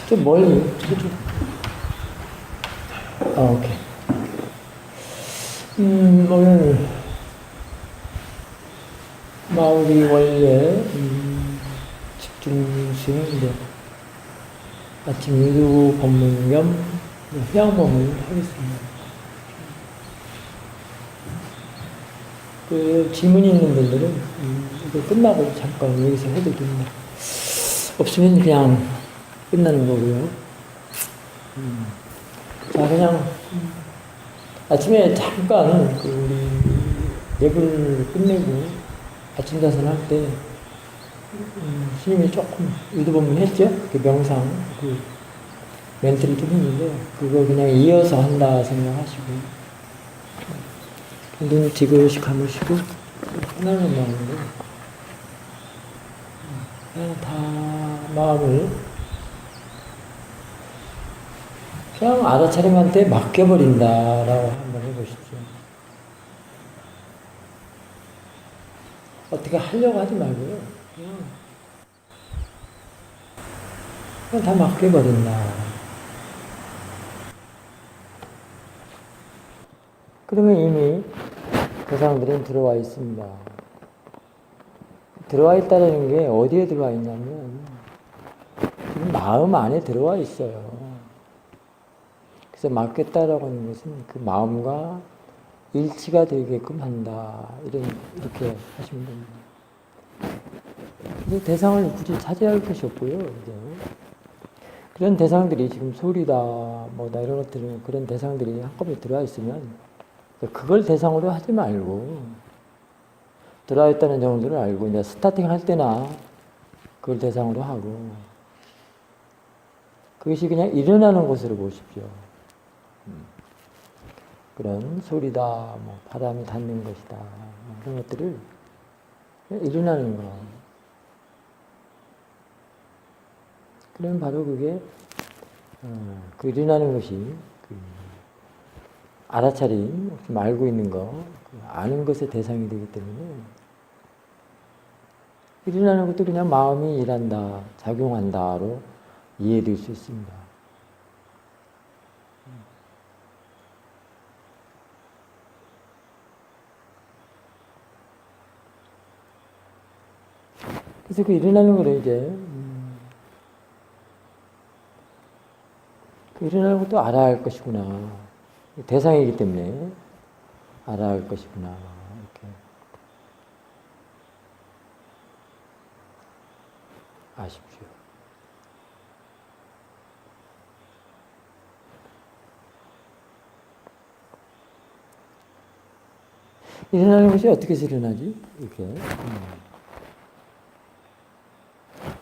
좀 멀리. 오케이. 오늘 마우리 원래 집중 수행인데 아침 유도 법문 겸 휴양 법문을 하겠습니다. 그 질문이 있는 분들은 이거 끝나고 잠깐 여기서 해도 됩니다. 없으면 그냥 끝나는 거고요. 자, 그냥 아침에 잠깐 그 우리 예불 끝내고 아침 자선할 때 스님이 조금 유도법문 했죠? 그 명상 그 멘트를 좀 했는데 그거 그냥 이어서 한다 생각하시고 눈 지그시 감으시고 편안한 마음으로 그냥 다 마음을 그냥 알아차림한테 맡겨버린다라고 한번 해보십시오. 어떻게 하려고 하지 말고요. 그냥 다 맡겨버린다. 그러면 이미 대상들은 들어와 있습니다. 들어와 있다는 게 어디에 들어와 있냐면 지금 마음 안에 들어와 있어요. 그래서 맡겼다라고 하는 것은 그 마음과 일치가 되게끔 한다. 이렇게 하시면 됩니다. 그래서 대상을 굳이 찾아야 할 것이 없고요. 이제 그런 대상들이 지금 소리다, 뭐다 이런 것들은 그런 대상들이 한꺼번에 들어와 있으면 그걸 대상으로 하지 말고 들어와 있다는 정도를 알고 이제 스타팅 할 때나 그걸 대상으로 하고 그것이 그냥 일어나는 것으로 보십시오. 그런 소리다, 뭐 바람이 닿는 것이다, 그런 것들을 일어나는 거. 그럼 바로 그게 그 일어나는 것이 그 알아차림, 좀 알고 있는 거, 아는 것의 대상이 되기 때문에 일어나는 것도 그냥 마음이 일한다, 작용한다로 이해될 수 있습니다. 그래서 그 일어나는 거를 이제 그 일어나는 것도 알아야 할 것이구나. 대상이기 때문에 알아야 할 것이구나. 이렇게 아십시오. 일어나는 것이 어떻게 일어나지? 이렇게.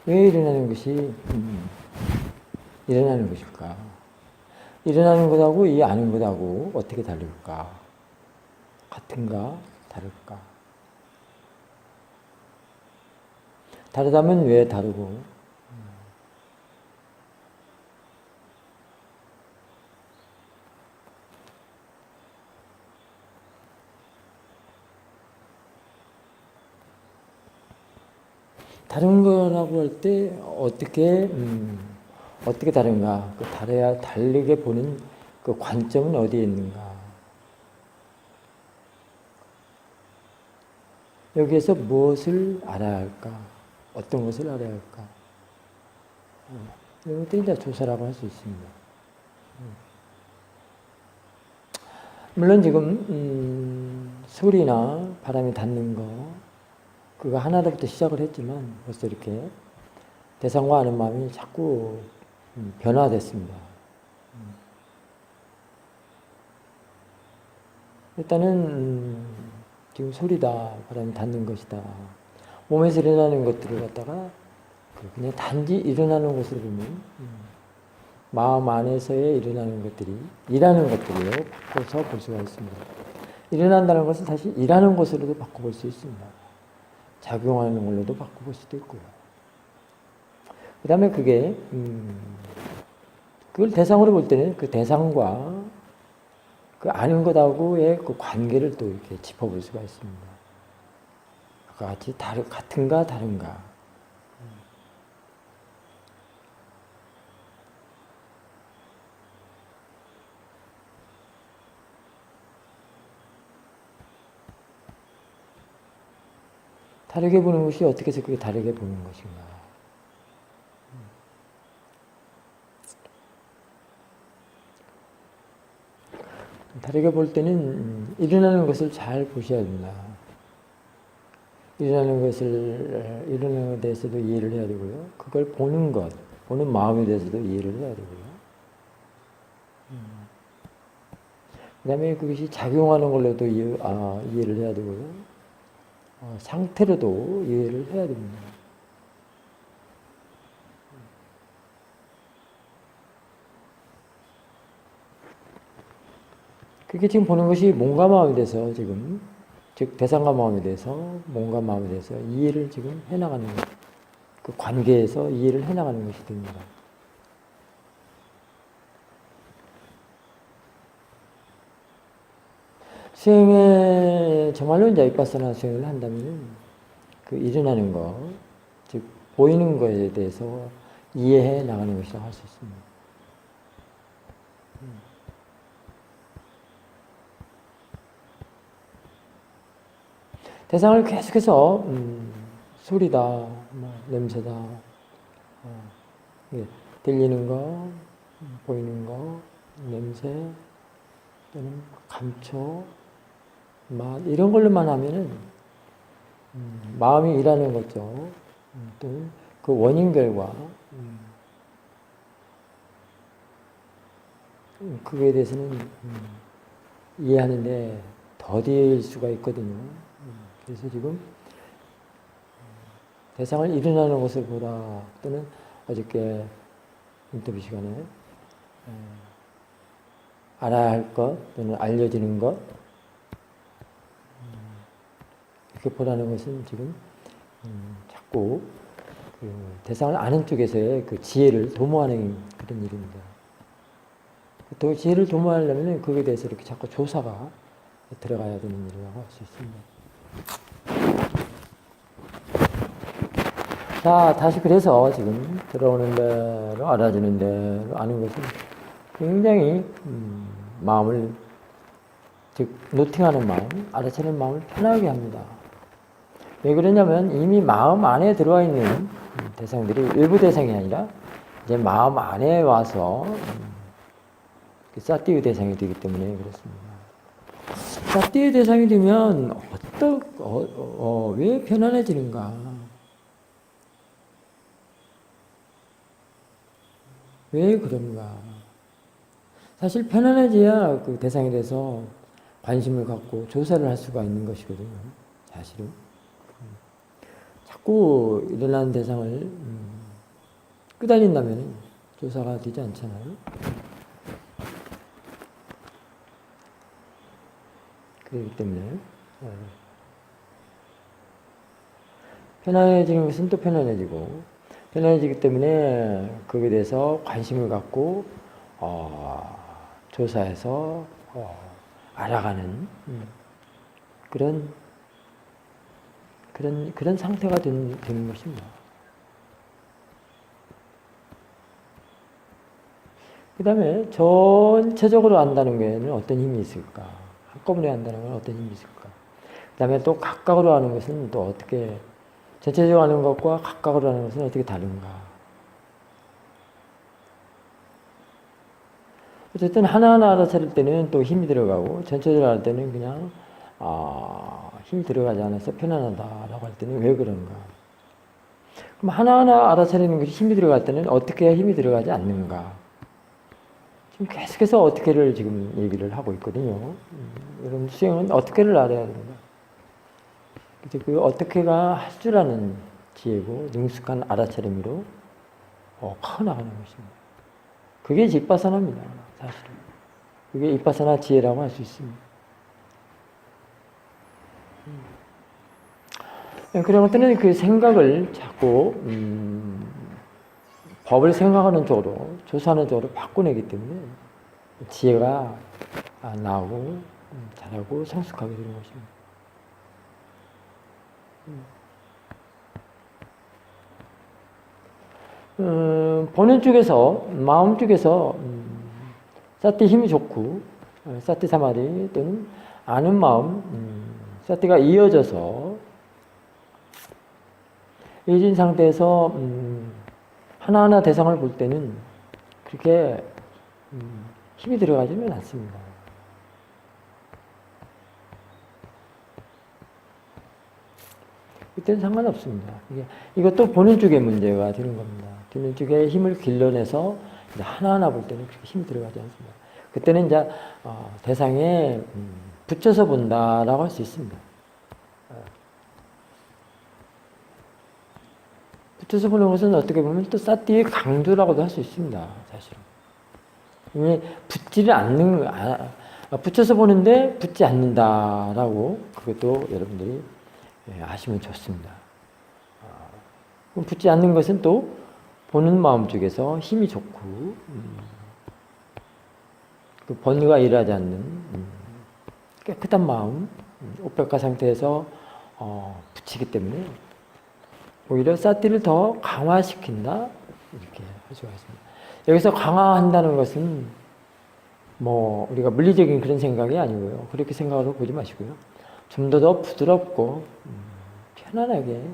왜 일어나는 것이 일어나는 것일까? 일어나는 것하고 이 아는 것하고 어떻게 다를까? 같은가? 다를까? 다르다면 왜 다르고? 다른 거라고 할 때 어떻게 다른가? 그 다르게 보는 그 관점은 어디에 있는가? 여기에서 무엇을 알아야 할까? 어떤 것을 알아야 할까? 이런 것들이 이제 조사라고 할 수 있습니다. 물론 지금 소리나 바람이 닿는 거 그거 하나로부터 시작을 했지만 벌써 이렇게 대상과 아는 마음이 자꾸 변화됐습니다. 일단은 지금 소리다, 바람이 닿는 것이다. 몸에서 일어나는 것들을 갖다가 그냥 단지 일어나는 것으로 보면 마음 안에서의 일어나는 것들이 일하는 것들이요. 바꿔서 볼 수가 있습니다. 일어난다는 것을 다시 일하는 것으로도 바꿔볼 수 있습니다. 작용하는 걸로도 바꿔볼 수도 있고요. 그 다음에 그걸 대상으로 볼 때는 그 대상과 그 아는 것하고의 그 관계를 또 이렇게 짚어볼 수가 있습니다. 아까 같이 같은가 다른가. 다르게 보는 것이 어떻게 해서 그게 다르게 보는 것인가. 다르게 볼 때는 일어나는 것을 잘 보셔야 된다. 일어나는 것에 대해서도 이해를 해야 되고요. 그걸 보는 것, 보는 마음에 대해서도 이해를 해야 되고요. 그 다음에 그것이 작용하는 걸로도 이해를 해야 되고요. 상태로도 이해를 해야 됩니다. 그게 지금 보는 것이 몸과 마음에 대해서 지금, 즉 대상과 마음에 대해서, 몸과 마음에 대해서 이해를 지금 해나가는 것, 그 관계에서 이해를 해나가는 것이 됩니다. 수행에 정말로 이제 비파사나 수행을 한다면 그 일어나는 것, 즉 보이는 것에 대해서 이해해 나가는 것이라고 할 수 있습니다. 대상을 계속해서 소리다, 냄새다, 들리는 거, 보이는 거, 냄새, 또는 감촉, 맛 이런 걸로만 하면은 마음이 일하는 거죠. 또는 그 원인 결과 그거에 대해서는 이해하는데 더딜 수가 있거든요. 그래서 지금 대상을 일어나는 것을 보다 또는 어저께 인터뷰 시간에 알아야 할 것 또는 알려지는 것 이렇게 보라는 것은 지금 자꾸 그 대상을 아는 쪽에서의 그 지혜를 도모하는 그런 일입니다. 또 지혜를 도모하려면 그거에 대해서 이렇게 자꾸 조사가 들어가야 되는 일이라고 할 수 있습니다. 자, 다시 그래서 지금 들어오는 대로 알아주는 대로 아는 것은 굉장히 마음을, 즉 노팅하는 마음, 알아채는 마음을 편하게 합니다. 왜 그러냐면 이미 마음 안에 들어와 있는 대상들이 일부 대상이 아니라 이제 마음 안에 와서 사띠의 대상이 되기 때문에 그렇습니다. 사띠의 대상이 되면 왜 편안해지는가? 왜 그런가? 사실 편안해져야 그 대상에 대해서 관심을 갖고 조사를 할 수가 있는 것이거든요. 사실은. 자꾸 일어나는 대상을 끄달린다면 조사가 되지 않잖아요. 그렇기 때문에 편안해지는 것은 또 편안해지고 편안해지기 때문에 거기에 대해서 관심을 갖고 조사해서 알아가는 그런 상태가 되는 것입니다. 그 다음에 전체적으로 안다는 게는 어떤 힘이 있을까? 한꺼번에 안다는 건 어떤 힘이 있을까? 그 다음에 또 각각으로 하는 것은 또 어떻게, 전체적으로 하는 것과 각각으로 하는 것은 어떻게 다른가? 어쨌든 하나하나 알아차릴 때는 또 힘이 들어가고, 전체적으로 할 때는 그냥, 힘이 들어가지 않아서 편안하다라고 할 때는 왜 그런가? 그럼 하나하나 알아차리는 것이 힘이 들어갈 때는 어떻게 해야 힘이 들어가지 않는가? 지금 계속해서 어떻게를 지금 얘기를 하고 있거든요. 여러분 수행은 어떻게를 알아야 됩니다. 이제 그 어떻게가 할 줄 아는 지혜고 능숙한 알아차림으로 커나가는 것입니다. 그게 비파사나입니다. 사실은. 그게 비파사나 지혜라고 할 수 있습니다. 그런 때는 그 생각을 자꾸 법을 생각하는 쪽으로, 조사하는 쪽으로 바꿔내기 때문에 지혜가 나오고 잘하고 성숙하게 되는 것입니다. 보는 쪽에서, 마음 쪽에서 사티 힘이 좋고 사티 사마디 또는 아는 마음, 사티가 이어져서 예진 상태에서 하나하나 대상을 볼 때는 그렇게 힘이 들어가지는 않습니다. 그때는 상관없습니다. 이것도 보는 쪽의 문제가 되는 겁니다. 보는 쪽에 힘을 길러내서 이제 하나하나 볼 때는 그렇게 힘이 들어가지 않습니다. 그때는 이제 대상에 붙여서 본다라고 할 수 있습니다. 붙여서 보는 것은 어떻게 보면 또 사티의 강조라고도 할 수 있습니다. 사실은. 왜 붙지를 않는, 붙여서 보는데 붙지 않는다라고 그것도 여러분들이 아시면 좋습니다. 그럼 붙지 않는 것은 또 보는 마음 쪽에서 힘이 좋고 그 번뇌가 일하지 않는 깨끗한 마음, 오백가 상태에서 붙이기 때문에 오히려 사티를 더 강화시킨다 이렇게 할 수가 있습니다. 여기서 강화한다는 것은 뭐 우리가 물리적인 그런 생각이 아니고요. 그렇게 생각으로 보지 마시고요. 좀 더 부드럽고 편안하게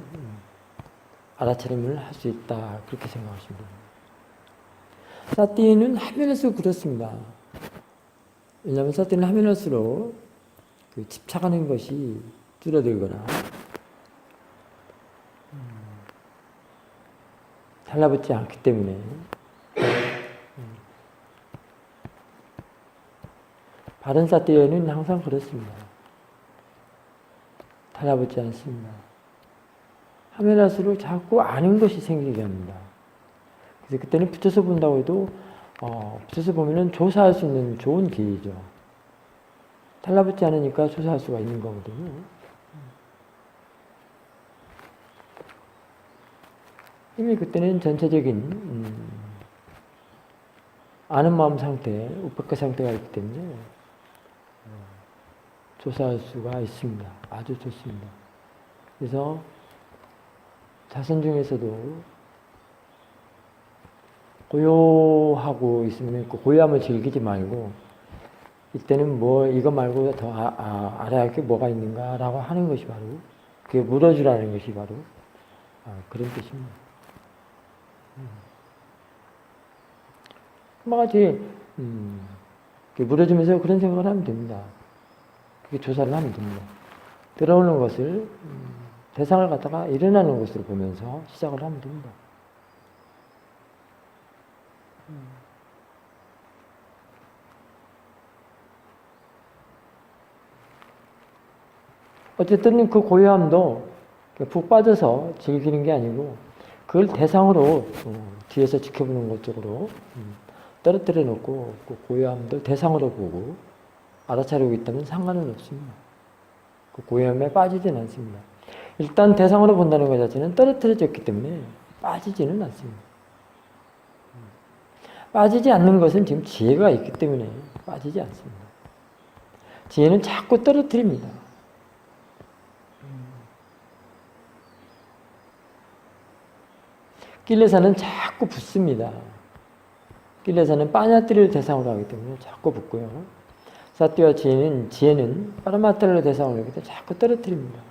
알아차림을 할 수 있다 그렇게 생각하시면 됩니다. 사티는 하면 할수록 그렇습니다. 왜냐하면 사티는 하면 할수록 그 집착하는 것이 줄어들거나 달라붙지 않기 때문에 바른 사티에는 항상 그렇습니다. 달라붙지 않습니다. 하면 할수록 자꾸 아는 것이 생기게 합니다. 그래서 그때는 붙여서 본다고 해도 붙여서 보면은 조사할 수 있는 좋은 기회죠. 달라붙지 않으니까 조사할 수가 있는 거거든요. 이미 그때는 전체적인 아는 마음 상태, 우백가 상태가 있기 때문에 조사할 수가 있습니다. 아주 좋습니다. 그래서 자선 중에서도 고요하고 있으면 그 고요함을 즐기지 말고 이때는 뭐 이거 말고 더 알아야 할 게 뭐가 있는가라고 하는 것이 바로 그게 물어주라는 것이 바로 그런 뜻입니다. 한마같이 물어주면서 그런 생각을 하면 됩니다. 그게 조사를 하면 됩니다. 들어오는 것을 대상을 갖다가 일어나는 것으로 보면서 시작을 하면 됩니다. 어쨌든 그 고요함도 푹 빠져서 즐기는 게 아니고 그걸 대상으로 뒤에서 지켜보는 것 쪽으로 떨어뜨려 놓고 그 고요함도 대상으로 보고 알아차리고 있다면 상관은 없습니다. 그 고요함에 빠지지는 않습니다. 일단 대상으로 본다는 것 자체는 떨어뜨려졌기 때문에 빠지지는 않습니다. 빠지지 않는 것은 지금 지혜가 있기 때문에 빠지지 않습니다. 지혜는 자꾸 떨어뜨립니다. 길레사는 자꾸 붙습니다. 길레사는 빠냐띠를 대상으로 하기 때문에 자꾸 붙고요. 사띠와 지혜는 파라마타를 대상으로 하기 때문에 자꾸 떨어뜨립니다.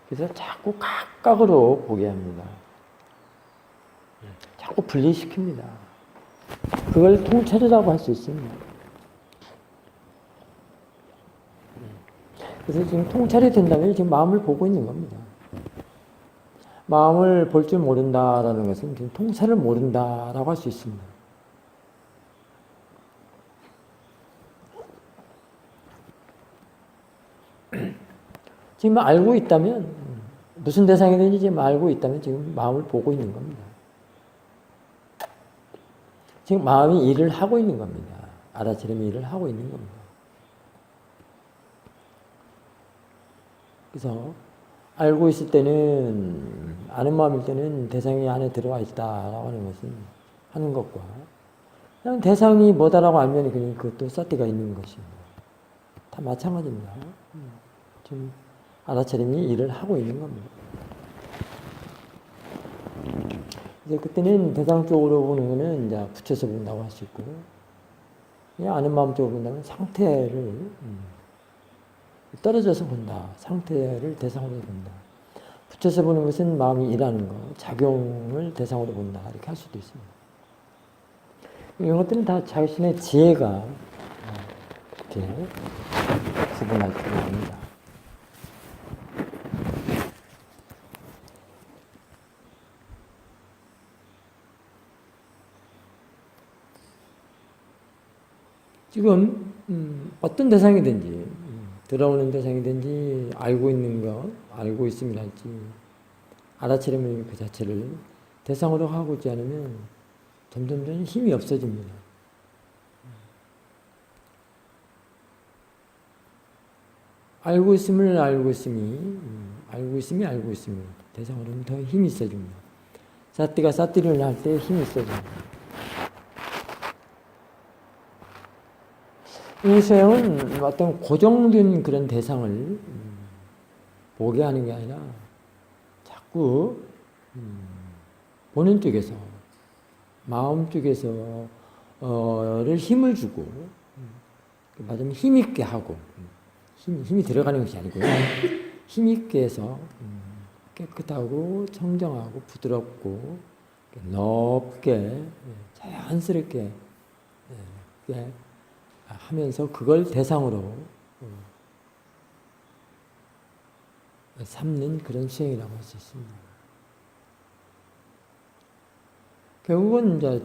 그래서 자꾸 각각으로 보게 합니다. 자꾸 분리시킵니다. 그걸 통찰이라고 할 수 있습니다. 그래서 지금 통찰이 된다면 지금 마음을 보고 있는 겁니다. 마음을 볼 줄 모른다라는 것은 지금 통찰을 모른다라고 할 수 있습니다. 지금 알고 있다면 무슨 대상이든지 지금 알고 있다면 지금 마음을 보고 있는 겁니다. 지금 마음이 일을 하고 있는 겁니다. 알아차림이 일을 하고 있는 겁니다. 그래서 알고 있을 때는 아는 마음일 때는 대상이 안에 들어와 있다라고 하는 것은 하는 것과 그냥 대상이 뭐다라고 알면 그냥 그것도 사티가 있는 것입니다. 다 마찬가지입니다. 지금 알아차림이 일을 하고 있는 겁니다. 이제 그때는 대상 쪽으로 보는 거는 이제 붙여서 본다고 할 수 있고, 아는 마음 쪽으로 본다면 상태를 떨어져서 본다. 상태를 대상으로 본다. 붙여서 보는 것은 마음이 일하는 거, 작용을 대상으로 본다 이렇게 할 수도 있습니다. 이런 것들은 다 자신의 지혜가 이렇게 구분할 줄 압니다. 지금 어떤 대상이든지 들어오는 대상이든지 알고 있는 것, 알고 있음이랄지 알아차리면 그 자체를 대상으로 하고 있지 않으면 점점 힘이 없어집니다. 알고 있음을 알고 있음이 알고 있음이 대상으로는 더 힘이 있어집니다. 사띠가 사띠를 할 때 힘이 있어집니다. 이 수행은 어떤 고정된 그런 대상을 보게 하는 게 아니라 자꾸 보는 쪽에서 마음 쪽에서 를 힘을 주고 맞으면 힘있게 하고 힘이 들어가는 것이 아니고요. 힘있게 해서 깨끗하고 청정하고 부드럽고 넓게 자연스럽게 하면서 그걸 대상으로 삼는 그런 수행이라고 할 수 있습니다. 결국은 이제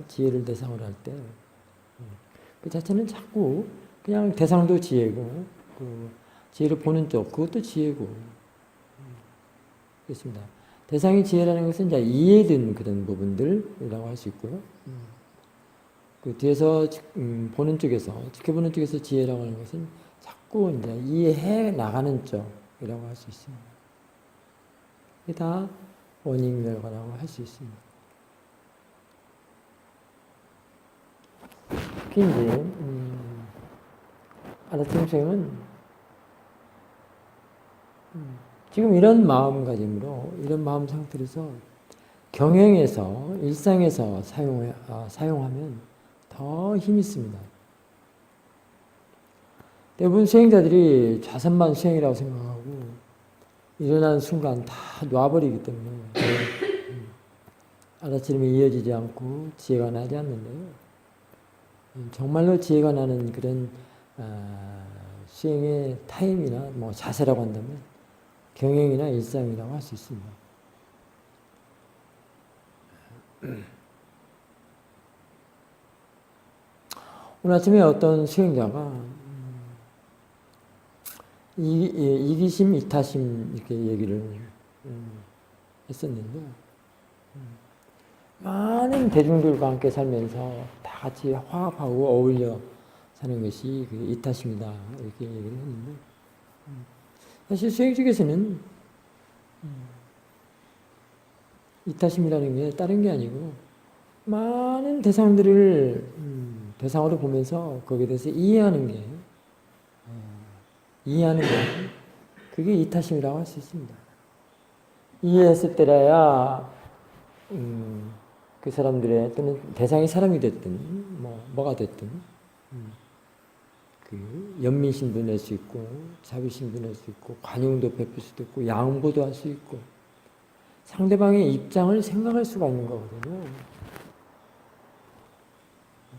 지혜를 대상으로 할 때 그 자체는 자꾸 그냥 대상도 지혜고 그 지혜를 보는 쪽 그것도 지혜고 그렇습니다. 대상이 지혜라는 것은 이제 이해된 그런 부분들이라고 할 수 있고요. 그 뒤에서 보는 쪽에서 지켜보는 쪽에서 지혜라고 하는 것은 자꾸 이제 이해해 나가는 쪽이라고 할 수 있습니다. 이게 다 원인멸과라고 할 수 있습니다. 특히 이제 알아차림 수행은 지금 이런 마음가짐으로 이런 마음 상태에서 경영에서 일상에서 사용하면 더 힘이 있습니다. 대부분 수행자들이 좌선만 수행이라고 생각하고 일어나는 순간 다 놔버리기 때문에 알아차림이 이어지지 않고 지혜가 나지 않는데요. 정말로 지혜가 나는 그런 수행의 타임이나 뭐 자세라고 한다면 경영이나 일상이라고 할 수 있습니다. 오늘 아침에 어떤 수행자가 이기심, 이타심 이렇게 얘기를 했었는데 많은 대중들과 함께 살면서 다 같이 화합하고 어울려 사는 것이 그 이타심이다 이렇게 얘기를 했는데 사실 수행 쪽에서는 이타심이라는 게 다른 게 아니고 많은 대상들을 대상으로 보면서 거기에 대해서 이해하는 게 그게 이타심이라고 할 수 있습니다. 이해했을 때라야 그 사람들의 또는 대상이 사람이 됐든 뭐가 됐든 그 연민심도 낼 수 있고 자비심도 낼 수 있고 관용도 베풀 수도 있고 양보도 할 수 있고 상대방의 입장을 생각할 수가 있는 거거든요.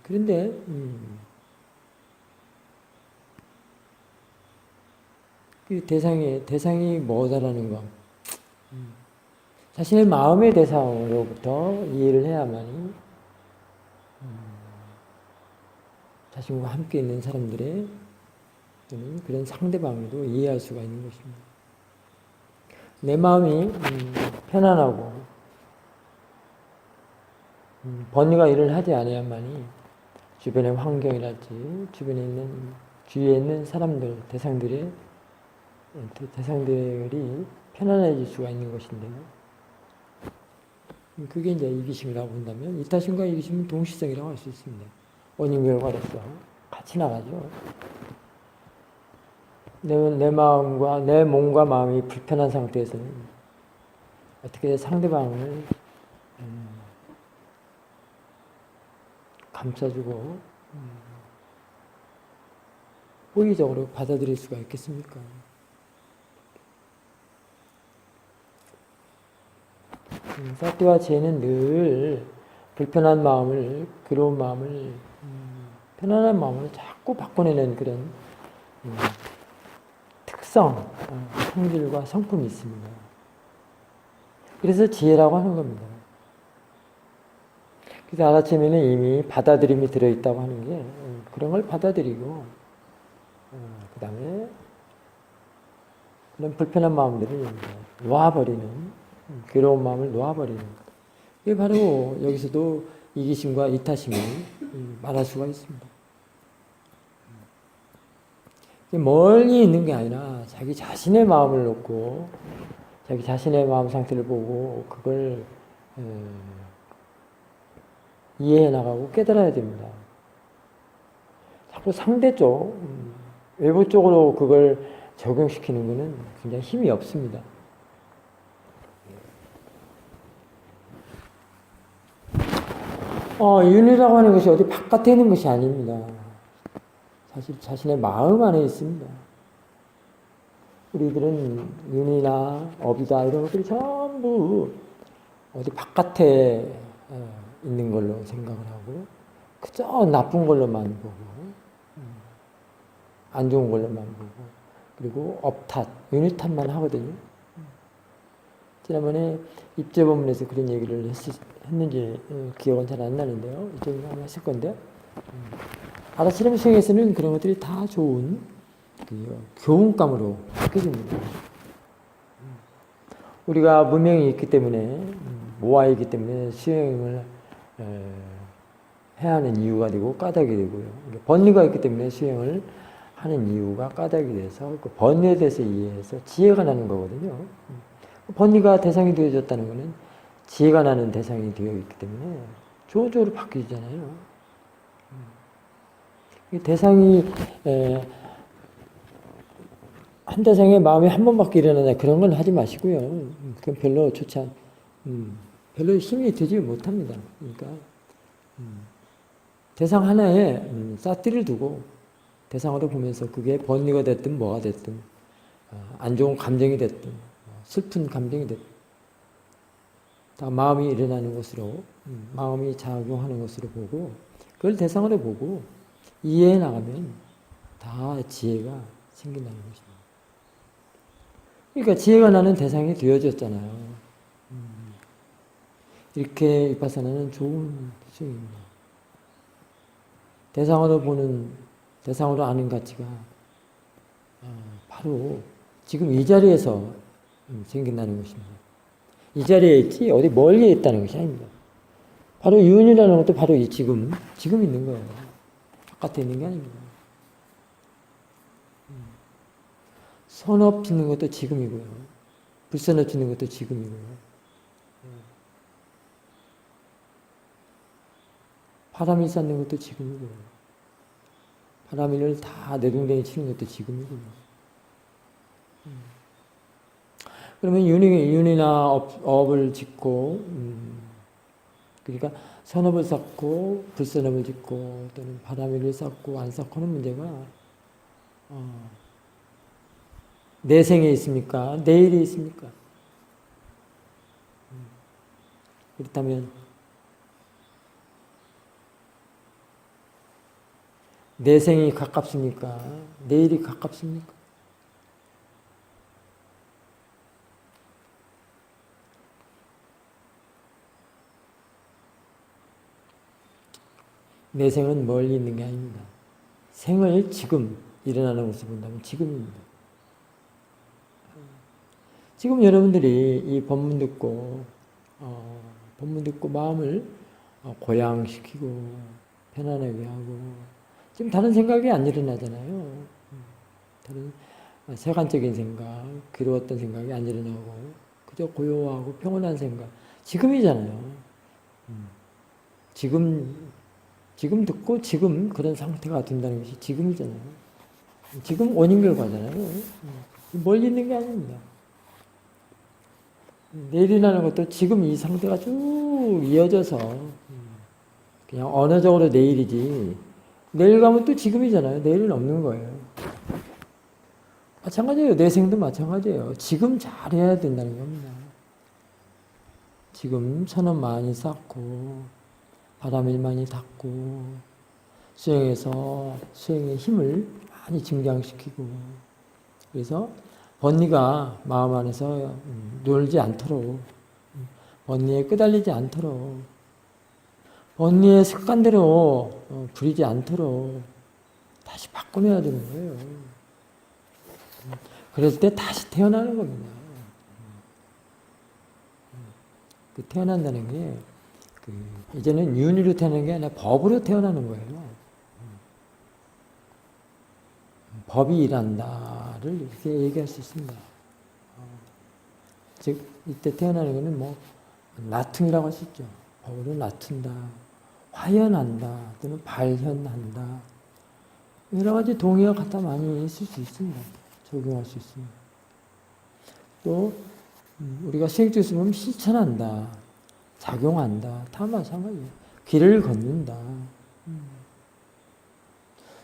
그런데 그 대상이 뭐다라는 거 자신의 마음의 대상으로부터 이해를 해야만이 자신과 함께 있는 사람들의 또는 그런 상대방도 이해할 수가 있는 것입니다. 내 마음이 편안하고 번뇌가 일을 하지 않아야만이 주변의 환경이랄지 주위에 있는 사람들, 대상들이 편안해질 수가 있는 것인데요. 그게 이제 이기심이라고 본다면 이타심과 이기심은 동시성이라고 할 수 있습니다. 원인결과로서 같이 나가죠. 내 마음과 내 몸과 마음이 불편한 상태에서는 어떻게 상대방을 감싸주고 호의적으로 받아들일 수가 있겠습니까? 사티와 제는 늘 불편한 마음을, 괴로운 마음을, 편안한 마음을 자꾸 바꿔내는 그런 특성, 성질과 성품이 있습니다. 그래서 지혜라고 하는 겁니다. 그래서 아라침에는 이미 받아들임이 들어있다고 하는 게 그런 걸 받아들이고 그 다음에 그런 불편한 마음들을 놓아버리는, 괴로운 마음을 놓아버리는 것. 이게 바로 여기서도 이기심과 이타심을 말할 수가 있습니다. 멀리 있는 게 아니라 자기 자신의 마음을 놓고 자기 자신의 마음 상태를 보고 그걸 이해해 나가고 깨달아야 됩니다. 자꾸 상대 쪽, 외부 쪽으로 그걸 적용시키는 것은 굉장히 힘이 없습니다. 윤이라고 하는 것이 어디 바깥에 있는 것이 아닙니다. 사실 자신의 마음 안에 있습니다. 우리들은 윤이나 업이다 이런 것들이 전부 어디 바깥에 있는 걸로 생각을 하고 그저 나쁜 걸로만 보고 안 좋은 걸로만 보고 그리고 업탓, 윤희 탓만 하거든요. 지난번에 입제본문에서 그런 얘기를 했는지 기억은 잘 안 나는데요. 이쪽에 아마 했을 건데 아라치람 수행에서는 그런 것들이 다 좋은 교훈감으로 바뀌어집니다. 우리가 무명이 있기 때문에 모아이기 때문에 수행을 해야 하는 이유가 되고 까닭이 되고요. 번뇌가 있기 때문에 수행을 하는 이유가 까닭이 돼서 그 번뇌에 대해서 이해해서 지혜가 나는 거거든요. 번뇌가 대상이 되어졌다는 것은 지혜가 나는 대상이 되어 있기 때문에 좋은 쪽으로 바뀌잖아요. 대상이 한 대상의 마음이 한 번밖에 일어나냐 그런 건 하지 마시고요. 그건 별로 좋지 않, 별로 힘이 되지 못합니다. 그러니까 대상 하나에 사티를 두고 대상으로 보면서 그게 번뇌가 됐든 뭐가 됐든 안 좋은 감정이 됐든 슬픈 감정이 됐든 다 마음이 일어나는 것으로 마음이 작용하는 것으로 보고 그걸 대상으로 보고 이해해 나가면 다 지혜가 생긴다는 것입니다. 그러니까 지혜가 나는 대상이 되어졌잖아요. 이렇게 위파사나는 좋은 수행입니다. 대상으로 보는, 대상으로 아는 가치가 바로 지금 이 자리에서 생긴다는 것입니다. 이 자리에 있지 어디 멀리 있다는 것이 아닙니다. 바로 윤이라는 것도 바로 이 지금 있는 거예요. 바깥에 있는 게 아닙니다. 선업 짓는 것도 지금이고요. 불선업 짓는 것도 지금이고요. 바람이 쌓는 것도 지금이고요. 바람이를 다 내동댕이 치는 것도 지금이고요. 그러면 윤이나 업을 짓고, 그러니까 선업을 쌓고, 불선업을 짓고, 또는 바람이를 쌓고, 안 쌓고 하는 문제가, 내생에 있습니까? 내일에 있습니까? 그렇다면, 내생이 가깝습니까? 내일이 가깝습니까? 내생은 멀리 있는 게 아닙니다. 생을 지금 일어나는 것을 본다면 지금입니다. 지금 여러분들이 이 법문 듣고 마음을 고양시키고 편안하게 하고 지금 다른 생각이 안 일어나잖아요. 다른 세간적인 생각, 괴로웠던 생각이 안 일어나고 그저 고요하고 평온한 생각. 지금이잖아요. 지금 듣고 지금 그런 상태가 된다는 것이 지금이잖아요. 지금 원인 결과잖아요. 멀리 있는 게 아닙니다. 내일이라는 것도 지금 이 상태가 쭉 이어져서 그냥 언어적으로 내일이지 내일 가면 또 지금이잖아요. 내일은 없는 거예요. 마찬가지예요. 내생도 마찬가지예요. 지금 잘해야 된다는 겁니다. 지금 선언 많이 쌓고 바람을 많이 닫고 수행의 힘을 많이 증강시키고 그래서 번뇌가 마음 안에서 놀지 않도록 번뇌에 끄달리지 않도록 번뇌의 습관대로 부리지 않도록 다시 바꿔내야 되는 거예요. 그럴 때 다시 태어나는 겁니다. 그 태어난다는 게 이제는 윤회로 태어나는 게 아니라 법으로 태어나는 거예요. 법이 일한다를 이렇게 얘기할 수 있습니다. 즉 이때 태어나는 것은 뭐 나툼이라고 할 수 있죠. 법으로 나툰다, 화연한다, 또는 발현한다. 여러 가지 동의어 갖다 많이 쓸 수 있습니다. 적용할 수 있습니다. 또 우리가 수행주에서 보면 실천한다, 작용한다, 다 마찬가지예요. 길을 걷는다,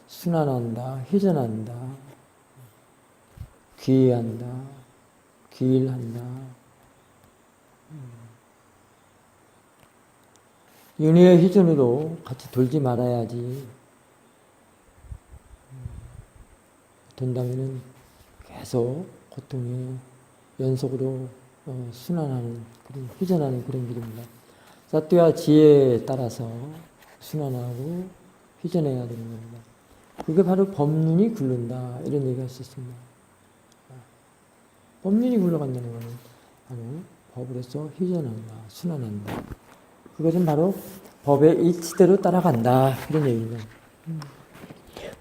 순환한다, 회전한다, 귀의한다, 귀일한다. 윤회의 회전으로 같이 돌지 말아야지. 돈다면은 계속 고통의 연속으로 순환하는 그런 회전하는 그런 길입니다. 사투와 지혜에 따라서 순환하고 회전해야 되는 겁니다. 그게 바로 법륜이 굴른다 이런 얘기할 수 있습니다. 법륜이 굴러간다는 것은 바로 법으로서 회전한다, 순환한다. 그것은 바로 법의 이치대로 따라간다 이런 얘기입니다.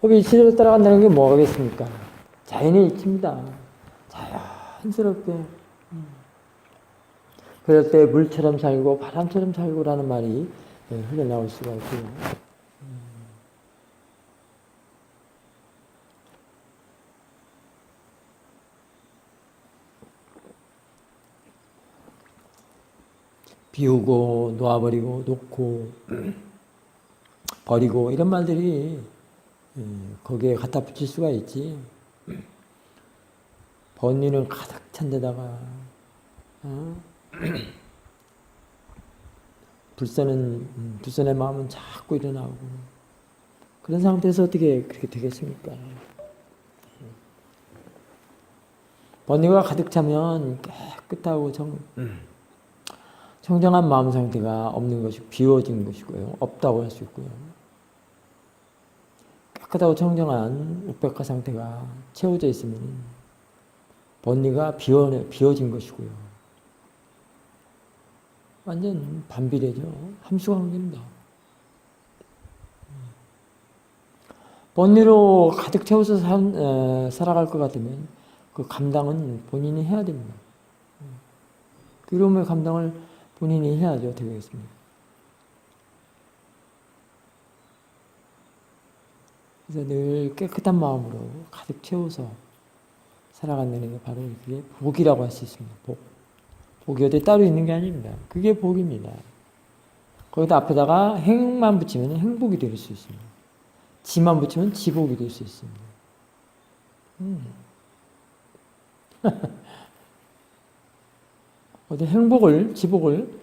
법의 이치대로 따라간다는 게 뭐겠습니까? 자연의 이치입니다. 자연스럽게 그럴 때 물처럼 살고 바람처럼 살고라는 말이 흘러나올 수가 있고요. 비우고 놓아버리고 놓고 버리고 이런 말들이 거기에 갖다 붙일 수가 있지. 번뇌는 가득 찬 데다가 불선의 마음은 자꾸 일어나고 그런 상태에서 어떻게 그렇게 되겠습니까? 번뇌가 가득 차면 깨끗하고 청정한 마음 상태가 없는 것이 비워진 것이고요. 없다고 할 수 있고요. 깨끗하고 청정한 우백화 상태가 채워져 있으면 번뇌가 비워진 것이고요. 완전 반비례죠. 함수관계입니다. 번뇌로 가득 채워서 살아갈 것 같으면 그 감당은 본인이 해야 됩니다. 괴로움의 감당을 본인이 해야죠. 어떻게 하겠습니까? 그래서 늘 깨끗한 마음으로 가득 채워서 살아간다는 게 바로 그게 복이라고 할 수 있습니다. 복이 어디 따로 있는 게 아닙니다. 그게 복입니다. 거기다 앞에다가 행만 붙이면 행복이 될 수 있습니다. 지만 붙이면 지복이 될 수 있습니다. 어디 행복을, 지복을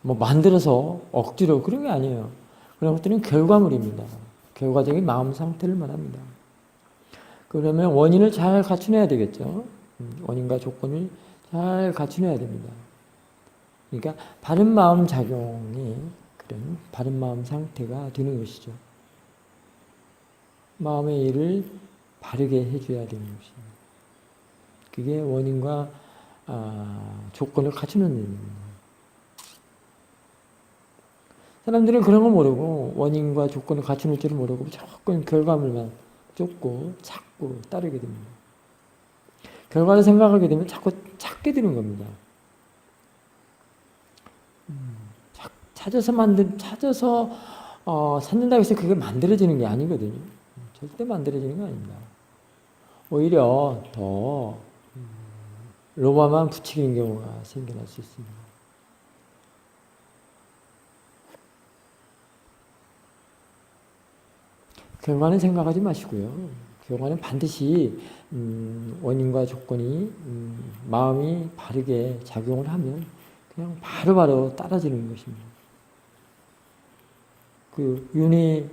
뭐 만들어서 억지로 그런 게 아니에요. 그런 것들은 결과물입니다. 결과적인 마음 상태를 말합니다. 그러면 원인을 잘 갖춰내야 되겠죠. 원인과 조건을 잘 갖춰내야 됩니다. 그러니까 바른 마음 작용이 그런 바른 마음 상태가 되는 것이죠. 마음의 일을 바르게 해줘야 되는 것입니다. 그게 원인과 조건을 갖추는 일입니다. 사람들은 그런 거 모르고 원인과 조건을 갖추는 줄을 모르고 조건 결과물만 쫓고 찾고 따르게 됩니다. 결과를 생각하게 되면 자꾸 찾게 되는 겁니다. 찾아서 찾는다고 해서 그게 만들어지는 게 아니거든요. 절대 만들어지는 게 아닙니다. 오히려 더 로마만 붙이는 경우가 생겨날 수 있습니다. 결과는 생각하지 마시고요. 결과는 반드시 원인과 조건이 마음이 바르게 작용을 하면 그냥 바로바로 따라지는 것입니다. 그 윤희,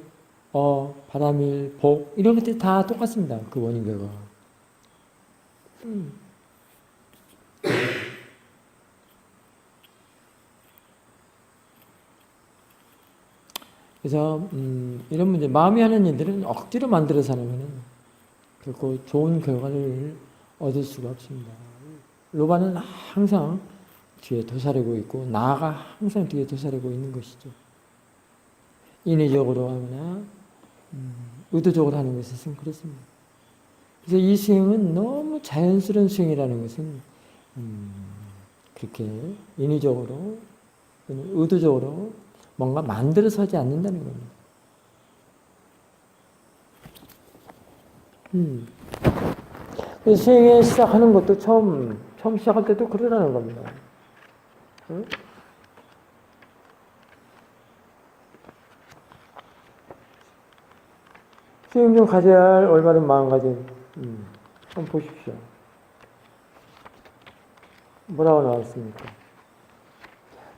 바람일, 복 이런 것들이 다 똑같습니다. 그 원인 결과가. 그래서 이런 문제, 마음이 하는 일들은 억지로 만들어서 하는 것은 결코 좋은 결과를 얻을 수가 없습니다. 로바는 항상 뒤에 도사리고 있고 나가 항상 뒤에 도사리고 있는 것이죠. 인위적으로 하거나 의도적으로 하는 것은 그렇습니다. 그래서 이 수행은 너무 자연스러운 수행이라는 것은 그렇게 인위적으로 의도적으로 뭔가 만들어서 하지 않는다는 겁니다. 그래서 수행에 시작하는 것도 처음 시작할 때도 그러라는 겁니다. 응? 수행 중 가져야 할 올바른 마음가짐. 한번 보십시오. 뭐라고 나왔습니까?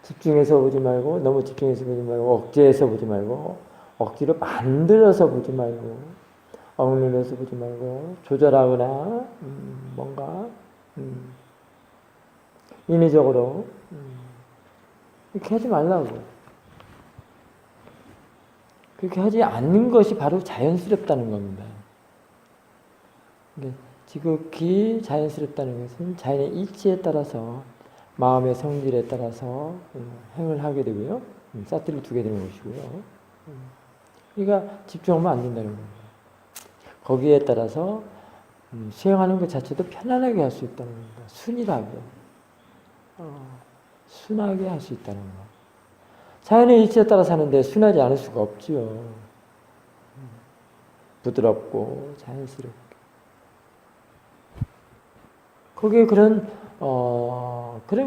집중해서 보지 말고, 너무 집중해서 보지 말고, 억제해서 보지 말고, 억지로 만들어서 보지 말고, 억눌러서 보지 말고, 조절하거나, 뭔가, 인위적으로, 이렇게 하지 말라고. 그렇게 하지 않는 것이 바로 자연스럽다는 겁니다. 지극히 자연스럽다는 것은 자연의 이치에 따라서 마음의 성질에 따라서 행을 하게 되고요. 사티를 두게 되는 것이고요. 그러니까 집중하면 안 된다는 겁니다. 거기에 따라서 수행하는 것 자체도 편안하게 할 수 있다는 겁니다. 순일하게. 순하게 할 수 있다는 것. 자연의 이치에 따라 사는데 순하지 않을 수가 없지요. 부드럽고 자연스럽게. 거기에 그런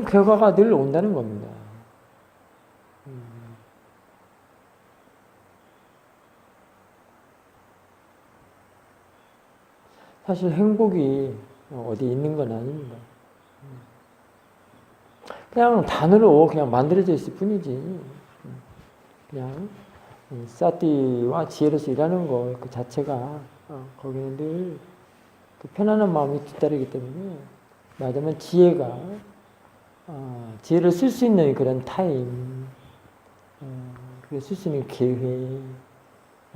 결과가 늘 온다는 겁니다. 사실 행복이 어디 있는 건 아닙니다. 그냥 단어로 그냥 만들어져 있을 뿐이지. 그냥 사티와 지혜로서 일하는 것 그 자체가 거기는 늘 그 편안한 마음이 뒤따르기 때문에 말하자면 지혜가 지혜를 쓸 수 있는 그런 타임, 쓸 수 있는 기회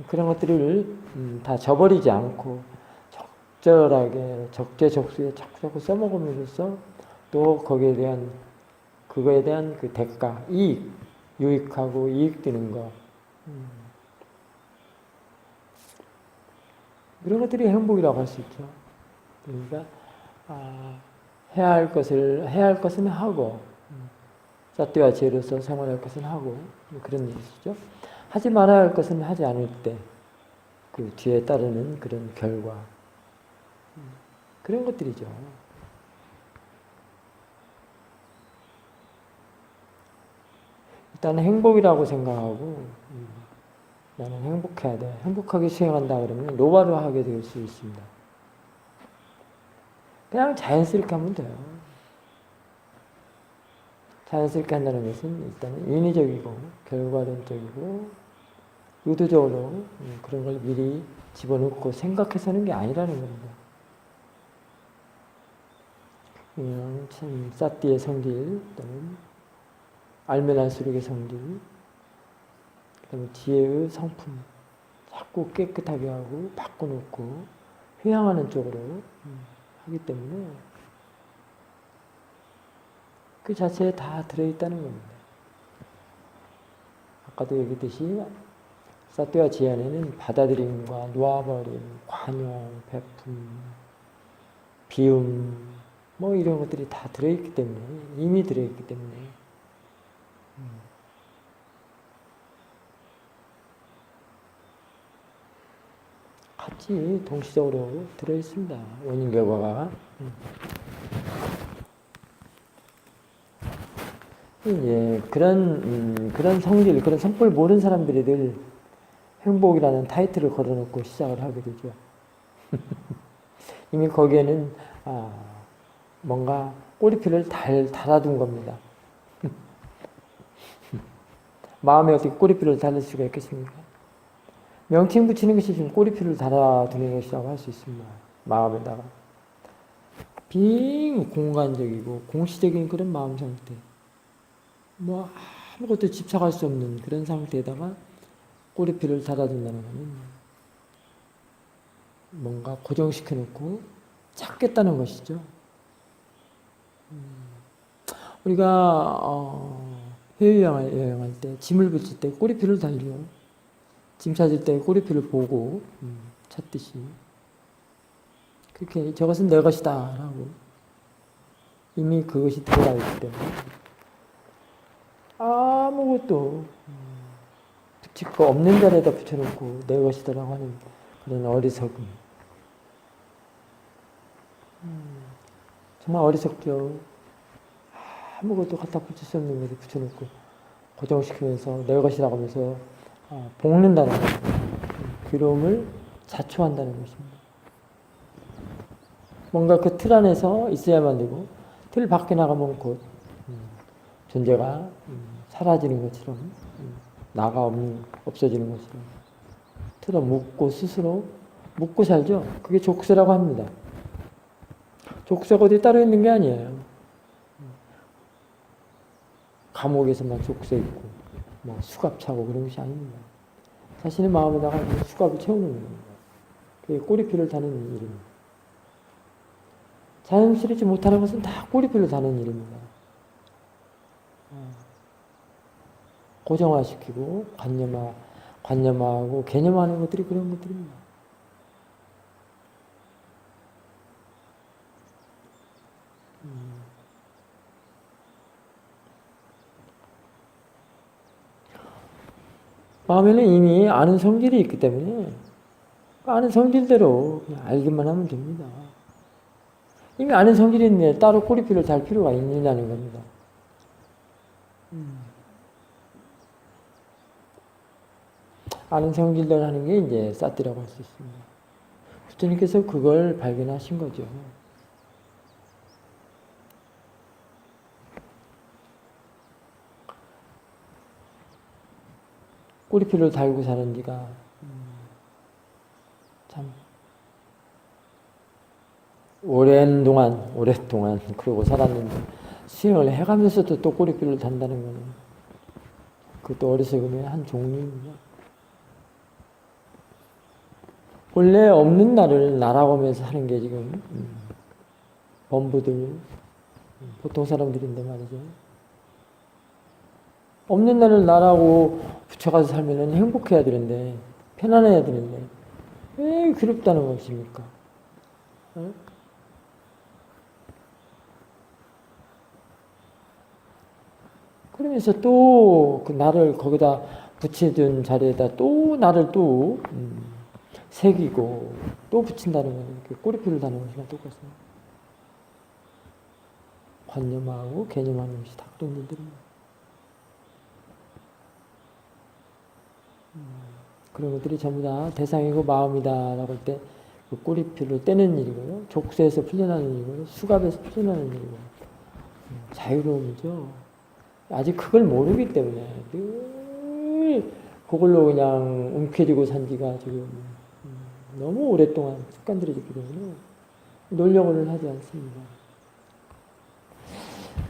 그런 것들을 다 저버리지 않고 적절하게 적재적소에 자꾸 써먹음으로써 또 거기에 대한 그거에 대한 그 대가, 이익, 유익하고 이익 되는 거 이런 것들이 행복이라고 할 수 있죠. 그러니까 해야 할 것은 하고 사티와 지혜로서 생활할 것은 하고 그런 뜻이죠. 하지 말아야 할 것은 하지 않을 때 그 뒤에 따르는 그런 결과 그런 것들이죠. 일단 행복이라고 생각하고 나는 행복해야 돼. 행복하게 수행한다 그러면 노바로 하게 될 수 있습니다. 그냥 자연스럽게 하면 돼요. 자연스럽게 한다는 것은 일단은 인위적이고 결과론적이고 의도적으로 그런 걸 미리 집어넣고 생각해서 하는 게 아니라는 겁니다. 그냥 참 사띠의 성질 또는 알면 알수록의 성질 그다음에 지혜의 성품 자꾸 깨끗하게 하고 바꿔놓고 회양하는 쪽으로 하기 때문에 그 자체에 다 들어있다는 겁니다. 아까도 얘기했듯이 사띠와 지혜 안에는 받아들임과 놓아버림, 관용, 베품, 비움 뭐 이런 것들이 다 들어있기 때문에 이미 들어있기 때문에 같이 동시적으로 들어있습니다. 원인 결과가. 예, 그런 성질, 그런 성품을 모르는 사람들이 늘 행복이라는 타이틀을 걸어놓고 시작을 하게 되죠. 이미 거기에는 뭔가 꼬리표를 달아둔 겁니다. 마음에 어떻게 꼬리표를 달을 수가 있겠습니까? 명칭 붙이는 것이 지금 꼬리표를 달아두는 것이라고 할 수 있습니다. 마음에다가. 빈 공간적이고 공시적인 그런 마음 상태. 뭐 아무것도 집착할 수 없는 그런 상태에다가 꼬리표를 달아둔다는 것은 뭔가 고정시켜 놓고 찾겠다는 것이죠. 우리가 해외여행할 때 짐을 붙일 때 꼬리표를 달죠. 짐 찾을 때 꼬리표를 보고 찾듯이 그렇게 저것은 내 것이다 라고 이미 그것이 들어가 있기 때문에 아무것도 붙일 거 없는 자리에다 붙여놓고 내 것이다라고 하는 그런 어리석음. 정말 어리석죠. 아무것도 갖다 붙일 수 없는 것을 붙여놓고 고정시키면서 내 것이라고 하면서 볶는다는 것입니다. 괴로움을 자초한다는 것입니다. 뭔가 그 틀 안에서 있어야만 되고 틀 밖에 나가면 곧 존재가 사라지는 것처럼 나가 없어지는 것처럼 틀어 묶고 스스로 묶고 살죠. 그게 족쇄라고 합니다. 족쇄가 어디 따로 있는 게 아니에요. 감옥에서만 족쇄 있고 뭐 수갑 차고 그런 것이 아닙니다. 자신의 마음에다가 수갑을 채우는 겁니다. 그게 꼬리표를 다는 일입니다. 자연스럽지 못하는 것은 다 꼬리표를 다는 일입니다. 고정화시키고 관념화하고 개념화하는 것들이 그런 것들입니다. 마음에는 이미 아는 성질이 있기 때문에 아는 성질대로 그냥 알기만 하면 됩니다. 이미 아는 성질이 있는데 따로 꼬리표를 달 필요가 있느냐는 겁니다. 아는 성질대로 하는 게 이제 사티라고 할 수 있습니다. 부처님께서 그걸 발견하신 거죠. 꼬리표를 달고 사는 지가 참 오랫동안 그러고 살았는데 수행을 해가면서도 또 꼬리표를 단다는 것은 그것도 어리석음의 한 종류입니다. 원래 없는 나를 나라고 하면서 하는 게 지금 범부들 보통 사람들인데 말이죠. 없는 나를 나라고 붙여가서 살면 행복해야 되는데 편안해야 되는데 왜 괴롭다는 것입니까? 어? 그러면서 또 그 나를 거기다 붙여둔 자리에다 또 나를 또 새기고 또 붙인다는 거는 꼬리표를 다는 것이랑 똑같습니다. 관념하고 개념하는 것이 다 그런 일들입니다. 그런 것들이 전부 다 대상이고 마음이다 라고 할 때 그 꼬리표를 떼는 일이고요. 족쇄에서 풀려나는 일이고요. 수갑에서 풀려나는 일이고요. 자유로움이죠. 아직 그걸 모르기 때문에 늘 그걸로 그냥 움켜쥐고 산 지가 지금 너무 오랫동안 습관들어졌기 때문에 노력을 하지 않습니다.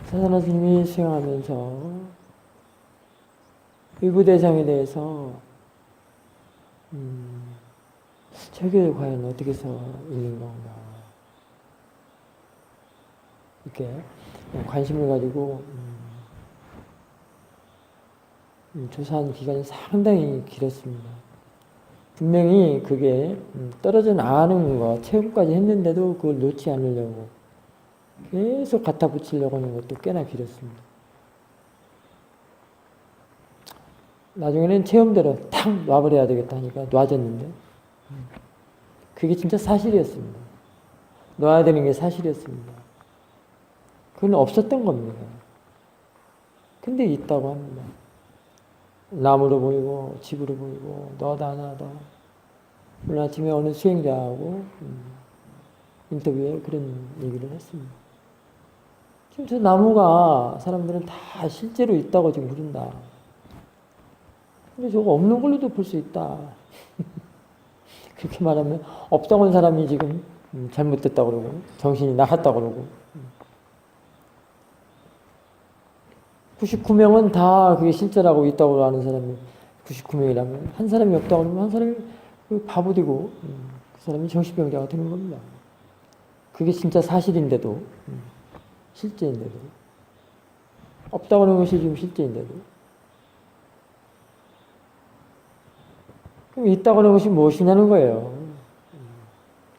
사사나 스님이 수행하면서 일부 대상에 대해서 저게 과연 어떻게 해서 있는 건가 이렇게 관심을 가지고 조사한 기간이 상당히 길었습니다. 분명히 그게 떨어져 나가는 거 체험까지 했는데도 그걸 놓지 않으려고 계속 갖다 붙이려고 하는 것도 꽤나 길었습니다. 나중에는 체험대로 탁 놔버려야 되겠다 하니까 놔졌는데 그게 진짜 사실이었습니다. 놔야 되는 게 사실이었습니다. 그건 없었던 겁니다. 근데 있다고 합니다. 나무로 보이고 집으로 보이고 너다 나다. 오늘 아침에 어느 수행자하고 인터뷰에 그런 얘기를 했습니다. 지금 저 나무가 사람들은 다 실제로 있다고 지금 그런다. 근데 저거 없는 걸로도 볼 수 있다. 그렇게 말하면 없다고 한 사람이 지금 잘못됐다고 그러고 정신이 나갔다고 그러고 99명은 다 그게 실제라고 있다고 하는 사람이 99명이라면 한 사람이 없다고 그러면 한 사람이 바보 되고 그 사람이 정신병자가 되는 겁니다. 그게 진짜 사실인데도 실제인데도 없다고 하는 것이 지금 실제인데도 그럼 있다고 하는 것이 무엇이냐는 거예요.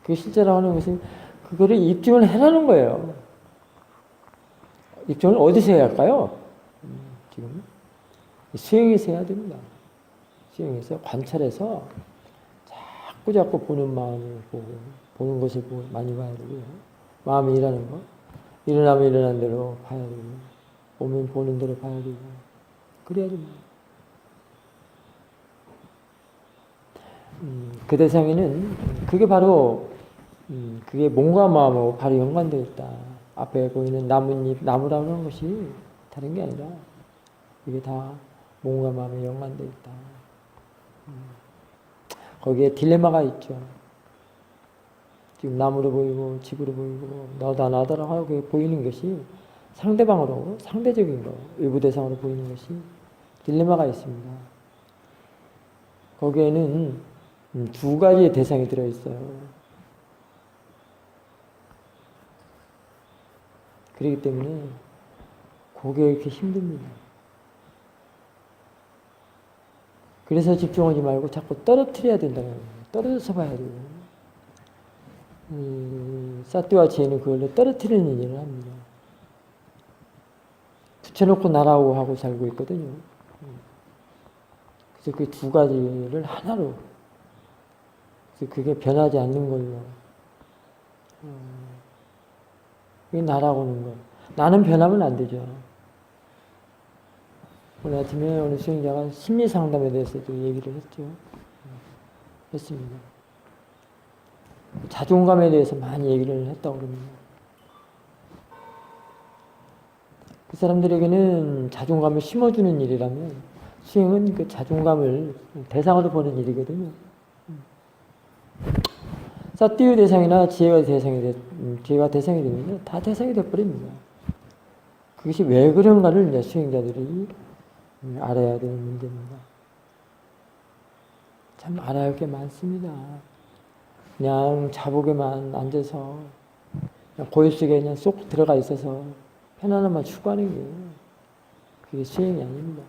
그게 실제라고 하는 것은 그거를 입증을 해라는 거예요. 입증을 어디서 해야 할까요? 지금 수행에서 해야 됩니다. 수행에서 관찰해서 자꾸 보는 마음을 보고 보는 것을 보고 많이 봐야 되고요. 마음이 일하는 거 일어나면 일어난 대로 봐야 되고 보면 보는 대로 봐야 되고 그래야 됩니다. 그 대상에는 그게 바로 그게 몸과 마음하고 바로 연관되어 있다. 앞에 보이는 나뭇잎, 나무라고 하는 것이 다른 게 아니라 이게 다 몸과 마음에 연관되어 있다. 거기에 딜레마가 있죠. 지금 나무로 보이고 집으로 보이고 너다 나다라고 하고 보이는 것이 상대방으로 상대적인 거, 외부 대상으로 보이는 것이 딜레마가 있습니다. 거기에는 두 가지의 대상이 들어있어요. 그렇기 때문에 그게 이렇게 힘듭니다. 그래서 집중하지 말고 자꾸 떨어뜨려야 된다는 거예요. 떨어져서 봐야 돼요. 사띠와 지혜는 그걸로 떨어뜨리는 일을 합니다. 붙여놓고 나라고 하고 살고 있거든요. 그래서 그 두 가지를 하나로 그래서 그게 변하지 않는 걸로 그게 나라고 하는 거. 나는 변하면 안 되죠. 오늘 아침에 어느 수행자가 심리상담에 대해서도 얘기를 했습니다. 자존감에 대해서 많이 얘기를 했다고 그럽니다. 그 사람들에게는 자존감을 심어주는 일이라면 수행은 그 자존감을 대상으로 보는 일이거든요. 사띠의 대상이나 지혜가 대상이 되면 다 대상이 되어버립니다. 그것이 왜 그런가를 이제 수행자들이 알아야 되는 문제입니다. 참 알아야 할 게 많습니다. 그냥 자복에만 앉아서 그냥 고요 속에 그냥 쏙 들어가 있어서 편안함만 추구하는 게 그게 수행이 아닙니다.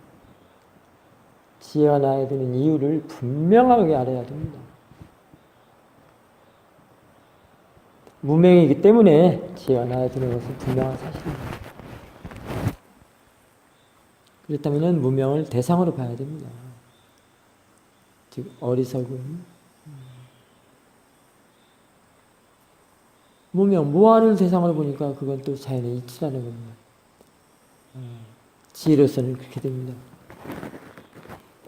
지혜가 나야 되는 이유를 분명하게 알아야 됩니다. 무명이기 때문에 지혜가 나야 되는 것은 분명한 사실입니다. 그렇다면 무명을 대상으로 봐야 됩니다. 즉 어리석음, 무명, 무아를 대상으로 보니까 그건 또 자연의 이치라는 겁니다. 지혜로서는 그렇게 됩니다.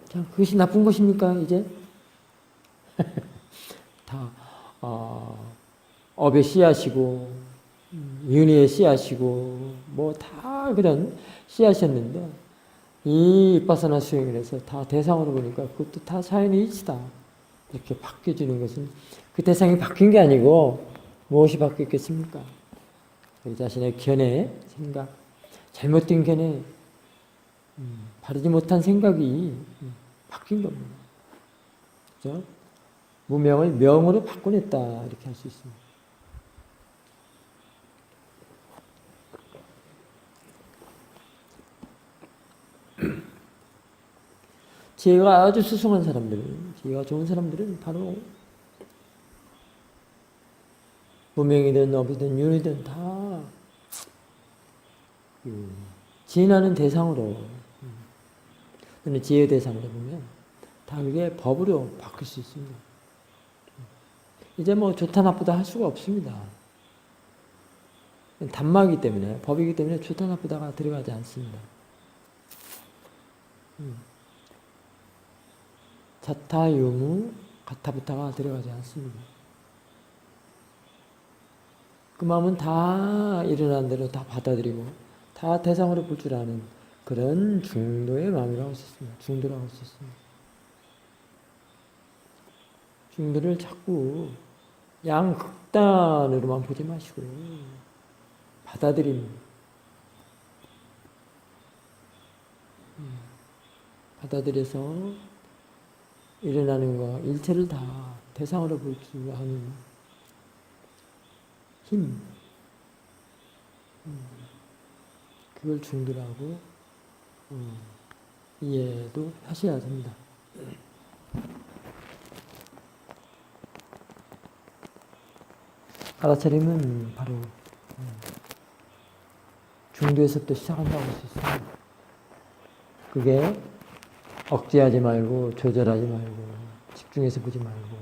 자, 그것이 나쁜 것입니까, 이제? 다, 업의 씨앗이고, 윤회의 씨앗이고, 뭐 다 그런 씨앗이었는데, 이 윗바사나 수행을 해서 다 대상으로 보니까 그것도 다 자연의 이치다. 이렇게 바뀌어지는 것은 그 대상이 바뀐 게 아니고, 무엇이 바뀌었겠습니까? 우리 자신의 견해, 생각, 잘못된 견해, 바르지 못한 생각이 바뀐 겁니다. 그죠? 무명을 명으로 바꿔냈다. 이렇게 할 수 있습니다. 지혜가 아주 수승한 사람들은, 지혜가 좋은 사람들은 바로 무명이든 업이든 윤이든 다 지혜나는 대상으로 또는 지혜 대상으로 보면 다 그게 법으로 바뀔 수 있습니다. 이제 뭐 좋다 나쁘다 할 수가 없습니다. 단마이기 때문에 법이기 때문에 좋다 나쁘다가 들어가지 않습니다. 자타 유무 가타부타가 들어가지 않습니다. 그 마음은 다 일어난 대로 다 받아들이고 다 대상으로 볼 줄 아는 그런 중도의 마음이라고 할 수 있습니다. 중도라고 할 수 있습니다. 중들을 자꾸 양극단으로만 보지 마시고요. 받아들임. 받아들여서 일어나는 거, 일체를 다 대상으로 볼 수 하는 힘. 그걸 중들하고 이해도 하셔야 됩니다. 알아차림은 바로 중도에서부터 시작한다고 할 수 있습니다. 그게 억제하지 말고 조절하지 말고 집중해서 보지 말고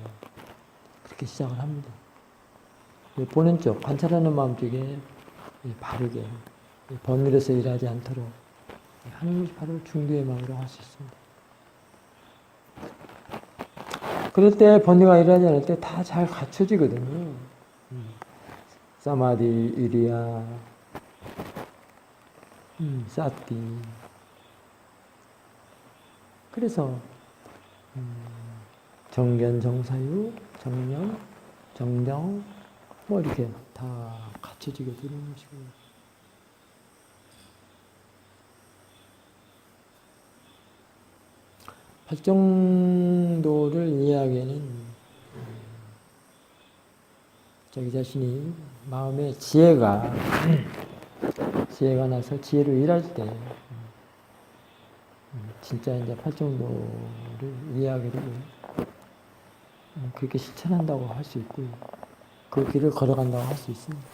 그렇게 시작을 합니다. 보는 쪽, 관찰하는 마음 쪽에 바르게 번뇌로서 일하지 않도록 하는 것이 바로 중도의 마음이라고 할 수 있습니다. 그럴 때 번뇌가 일하지 않을 때 다 잘 갖춰지거든요. 사마디, 위리야, 사티. 그래서 정견, 정사유, 정념, 정정 뭐 이렇게 다 갖춰지게 되는 것이고요. 팔정도를 이해하기에는 자기 자신이 마음에 지혜가 나서 지혜로 일할 때 진짜 이제 팔정도를 이해하게 되고 그렇게 실천한다고 할 수 있고요. 그 길을 걸어간다고 할 수 있습니다.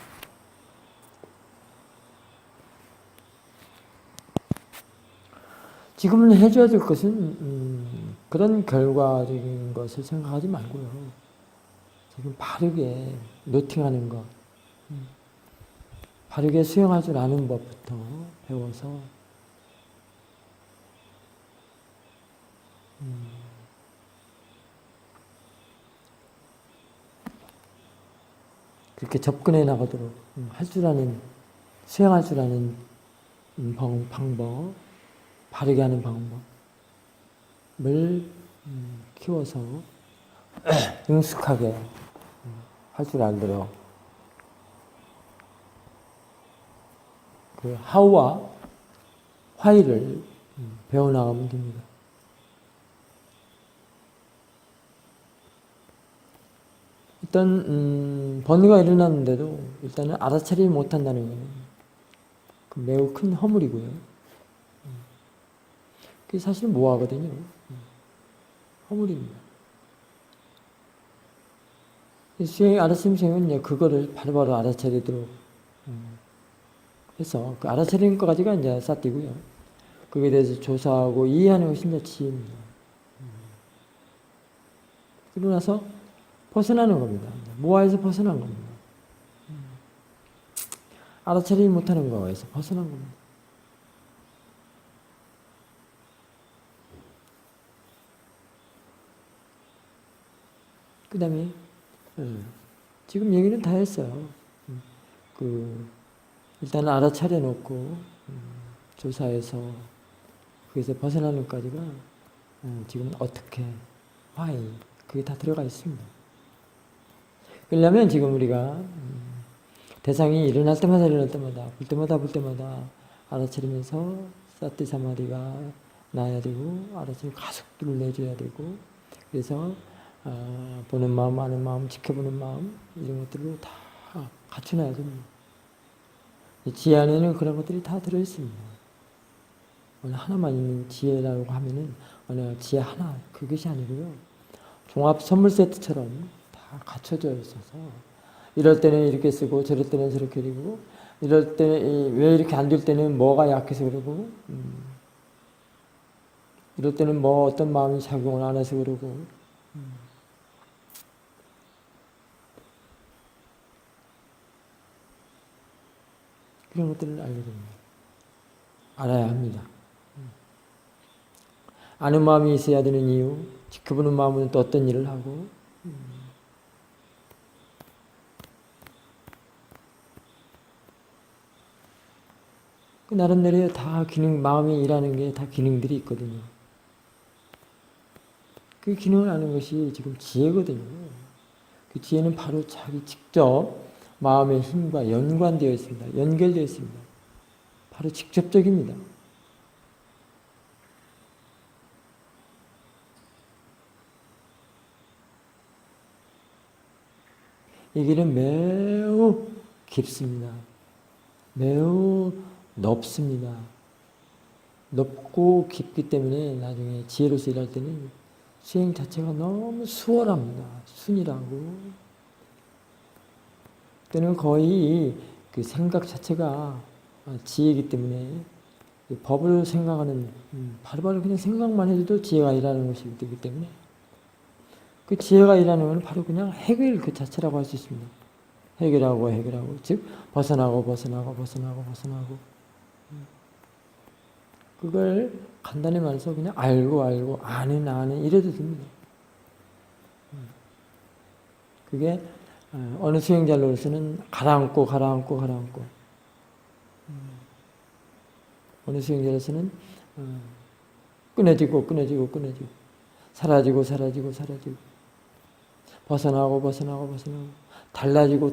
지금은 해줘야 될 것은 그런 결과적인 것을 생각하지 말고요. 지금 바르게 노팅하는 것, 바르게 수행할 줄 아는 법부터 배워서 그렇게 접근해 나가도록 할 줄 아는, 수행할 줄 아는 방법, 바르게 하는 방법을 키워서 능숙하게 할 줄 알도록 그 하우와 화이를 배워나가면 됩니다. 일단 번뇌가 일어났는데도 일단은 알아차리지 못한다는 것은 매우 큰 허물이고요. 그게 사실 모호하거든요. 허물입니다. 알아차림 수행은 이제 그거를 바로바로 알아차리도록 해서 그 알아차리는 것까지가 이제 쌌디고요. 그에 대해서 조사하고 이해하는 것이 이제 지혜입니다. 그러고 나서 벗어나는 겁니다. 모아에서 벗어난 겁니다. 알아차리지 못하는 거에서 벗어난 겁니다. 그 다음에 지금 얘기는 다 했어요. 일단 알아차려 놓고 조사해서 거기서 벗어나는 것까지가 지금 어떻게 화이 그게 다 들어가 있습니다. 그러려면 지금 우리가 대상이 일어날 때마다 볼 때마다 알아차리면서 사티 사마디가 나야 되고 알아차리 가속도를 내줘야 되고 그래서 보는 마음, 아는 마음, 지켜보는 마음 이런 것들을 다 갖춰놔야 됩니다. 지혜 안에는 그런 것들이 다 들어있습니다. 어느 하나만 있는 지혜라고 하면은 어느 지혜 하나 그것이 아니고요. 종합 선물 세트처럼 다 갖춰져 있어서 이럴 때는 이렇게 쓰고 저럴 때는 저렇게 그리고 이럴 때는 왜 이렇게 안 될 때는 뭐가 약해서 그러고 이럴 때는 뭐 어떤 마음이 작용을 안 해서 그러고 그런 것들을 알게 됩니다. 알아야 합니다. 아는 마음이 있어야 되는 이유, 지켜보는 마음은 또 어떤 일을 하고 그 나름대로 다 기능, 마음이 일하는 게 다 기능들이 있거든요. 그 기능을 아는 것이 지금 지혜거든요. 그 지혜는 바로 자기 직접 마음의 힘과 연관되어 있습니다. 연결되어 있습니다. 바로 직접적입니다. 이 길은 매우 깊습니다. 매우 넓습니다. 넓고 깊기 때문에 나중에 지혜로서 일할 때는 수행 자체가 너무 수월합니다. 순이라고. 때는 거의 그 생각 자체가 지혜이기 때문에 법을 생각하는 바로바로 그냥 생각만 해도 지혜가 일하는 것이기 때문에 그 지혜가 일하는 것은 바로 그냥 해결 그 자체라고 할 수 있습니다. 해결하고 즉 벗어나고 그걸 간단히 말해서 그냥 알고 아는 이래도 됩니다. 그게 어느 수행자로서는 가라앉고 어느 수행자로서는 끊어지고 사라지고 벗어나고 달라지고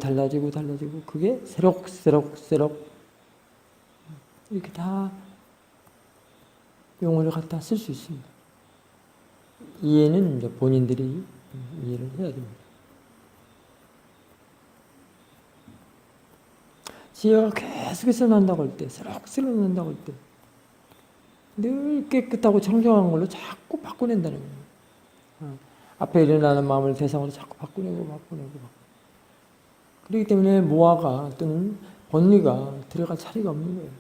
그게 새록 이렇게 다 용어를 갖다 쓸 수 있습니다. 이해는 이제 본인들이 이해를 해야 됩니다. 지혜가 계속해서 난다고 할 때, 새록새록 난다고 할 때, 늘 깨끗하고 청정한 걸로 자꾸 바꿔낸다는 거예요. 앞에 일어나는 마음을 대상으로 자꾸 바꾸내고. 그렇기 때문에 모아가 또는 번뇌가 들어갈 자리가 없는 거예요.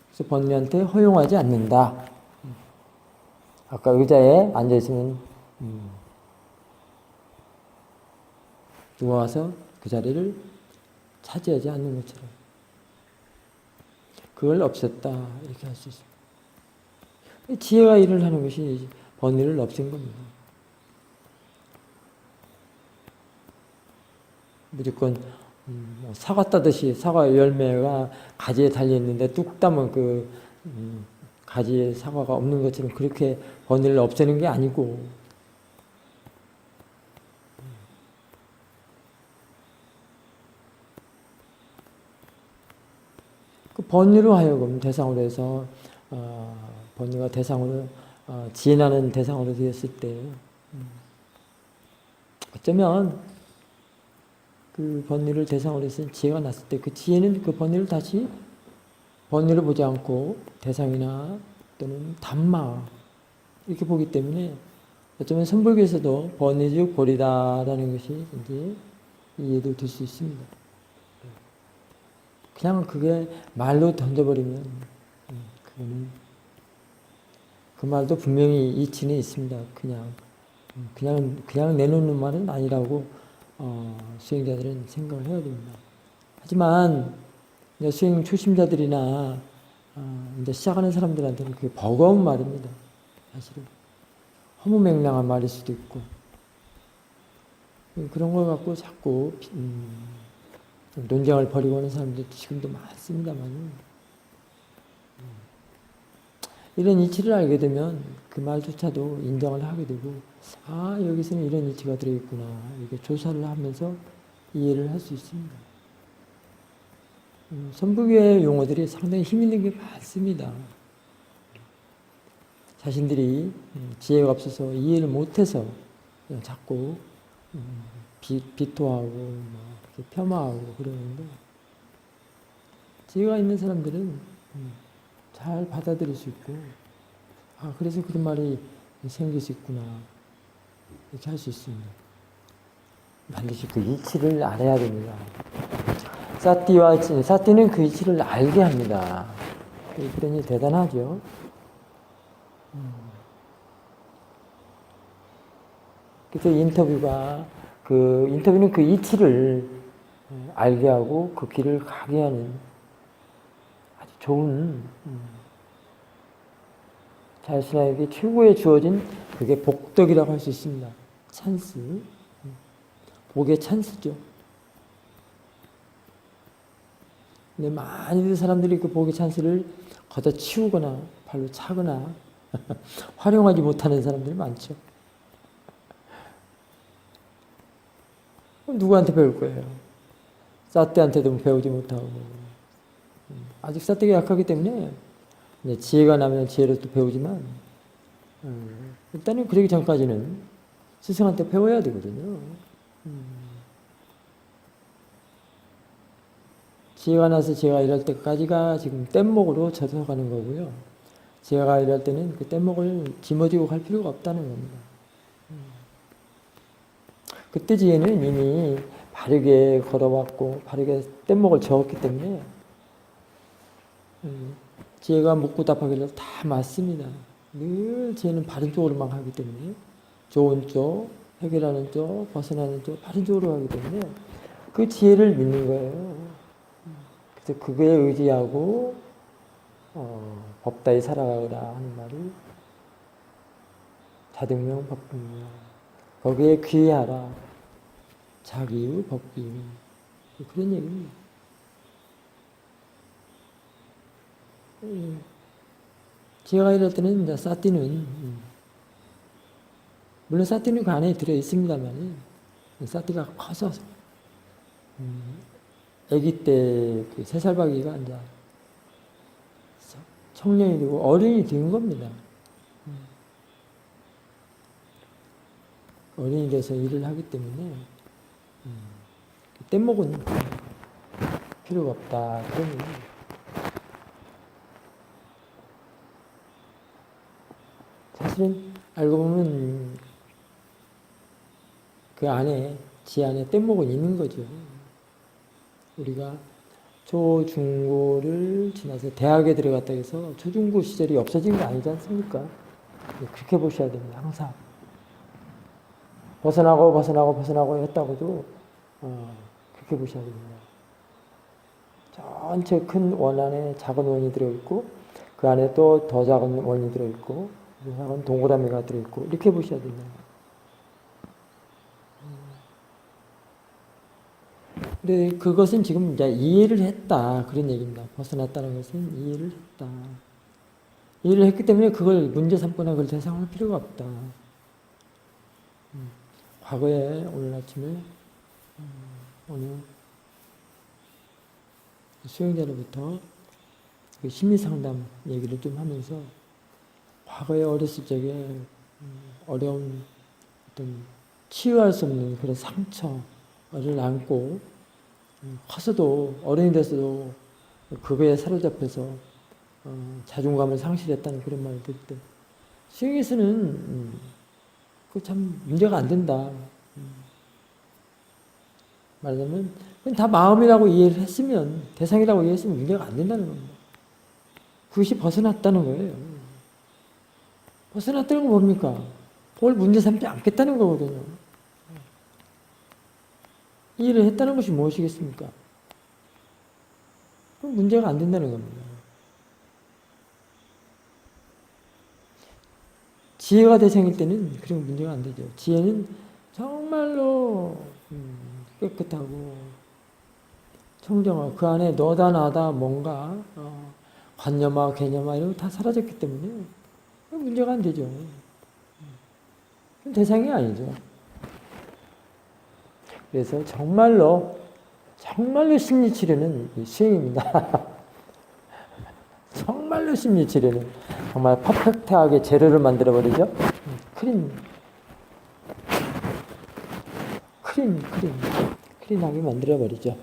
그래서 번뇌한테 허용하지 않는다. 아까 의자에 앉아있으면 누워와서 그 자리를 차지하지 않는 것처럼 그걸 없앴다 이렇게 할 수 있습니다. 지혜가 일을 하는 것이 번뇌를 없앤 겁니다. 무조건 사과 따듯이 사과 열매가 가지에 달려있는데 뚝 따면 그 가지에 사과가 없는 것처럼 그렇게 번뇌를 없애는 게 아니고 그 번뇌로 하여금 대상으로 해서 번뇌가 대상으로 지혜나는 대상으로 되었을 때 어쩌면 그 번뇌를 대상으로 해서 지혜가 났을 때 그 지혜는 그 번뇌를 다시 번뇌를 보지 않고 대상이나 또는 담마 이렇게 보기 때문에 어쩌면 선불교에서도 번뇌즉 보리다라는 것이 이제 이해도 될 수 있습니다. 그냥 그게 말로 던져버리면 그거는 그 말도 분명히 이치는 있습니다. 그냥 내놓는 말은 아니라고 수행자들은 생각을 해야 됩니다. 하지만 이제 수행 초심자들이나 이제 시작하는 사람들한테는 그게 버거운 말입니다. 사실은 허무맹랑한 말일 수도 있고 그런 걸 갖고 자꾸 논쟁을 벌이고 하는 사람들 지금도 많습니다만 이런 이치를 알게 되면 그 말조차도 인정을 하게 되고 여기서는 이런 이치가 들어있구나 이렇게 조사를 하면서 이해를 할 수 있습니다. 선불교의 용어들이 상당히 힘 있는 게 많습니다. 자신들이 지혜가 없어서 이해를 못해서 자꾸 비토하고 폄하하고 그러는데 지혜가 있는 사람들은 잘 받아들일 수 있고 그래서 그런 말이 생길 수 있구나 이렇게 할 수 있습니다. 반드시 그 이치를 알아야 됩니다. 사띠는 그 이치를 알게 합니다. 그러니 대단하죠. 그래서 인터뷰는 그 이치를 알게 하고 그 길을 가게 하는 아주 좋은 자신에게 최고의 주어진 그게 복덕이라고 할 수 있습니다. 찬스. 복의 찬스죠. 근데 많은 사람들이 그 복의 찬스를 걷어치우거나 발로 차거나 활용하지 못하는 사람들이 많죠. 그럼 누구한테 배울 거예요? 사태한테도 배우지 못하고. 아직 사태가 약하기 때문에 이제 지혜가 나면 지혜로 또 배우지만 일단은 그러기 전까지는 스승한테 배워야 되거든요. 지혜가 나서 지혜가 이럴 때까지가 지금 뗏목으로 젖어가는 거고요. 지혜가 이럴 때는 그 뗏목을 짊어지고 갈 필요가 없다는 겁니다. 그때 지혜는 이미 바르게 걸어왔고 바르게 뗏목을 저었기 때문에 지혜가 묻고 답하기를 다 맞습니다. 늘 지혜는 바른 쪽으로만 가기 때문에 좋은 쪽, 해결하는 쪽, 벗어나는 쪽, 바른 쪽으로 가기 때문에 그 지혜를 믿는 거예요. 그래서 그거에 의지하고 법다이 살아가라 하는 말이 자등명 법등명 거기에 귀의하라 자기의 법기 그런 얘기입니다. 지혜가 이럴 때는 이제 사띠는 물론 사띠는 그 안에 들어 있습니다만 사띠가 커서 아기 때 그 3살박이가 이제 청년이 되고 어른이 된 겁니다. 어른이 돼서 일을 하기 때문에 뗏목은 필요가 없다. 그런 얘기입니다. 사실은 알고 보면 그 안에 지 안에 뗏목은 있는 거죠. 우리가 초, 중고를 지나서 대학에 들어갔다 해서 초중고 시절이 없어진 게 아니지 않습니까? 그렇게 보셔야 됩니다. 항상 벗어나고 했다고도 그렇게 보셔야 됩니다. 전체 큰 원 안에 작은 원이 들어있고 그 안에 또 더 작은 원이 들어있고 그 작은 동그라미가 들어있고 이렇게 보셔야 됩니다. 근데 그것은 지금 이제 이해를 했다 그런 얘기입니다. 벗어났다는 것은 이해를 했다. 이해를 했기 때문에 그걸 문제 삼거나 그걸 대상할 필요가 없다. 과거에 오늘 아침에 어느 수행자로부터 그 심리상담 얘기를 좀 하면서 과거에 어렸을 적에 어려운 어떤 치유할 수 없는 그런 상처를 안고 커서도 어른이 돼서도 그거에 사로잡혀서 자존감을 상실했다는 그런 말을 들을 때 수행에서는 그 참 문제가 안 된다. 말하자면 그건 다 마음이라고 이해를 했으면 대상이라고 이해했으면 문제가 안 된다는 겁니다. 그것이 벗어났다는 거예요. 벗어났다는 건 뭡니까? 그걸 문제 삼지 않겠다는 거거든요. 이해를 했다는 것이 무엇이겠습니까? 그럼 문제가 안 된다는 겁니다. 지혜가 대상일 때는 그런 문제가 안 되죠. 지혜는 정말로 깨끗하고 청정하고 그 안에 너다 나다 뭔가 관념화 개념화 이런 거 다 사라졌기 때문에 문제가 안 되죠. 대상이 아니죠. 그래서 정말로 심리치료는 수행입니다. 정말로 심리치료는 정말 퍼펙트하게 재료를 만들어버리죠. 클린하게 만들어버리죠.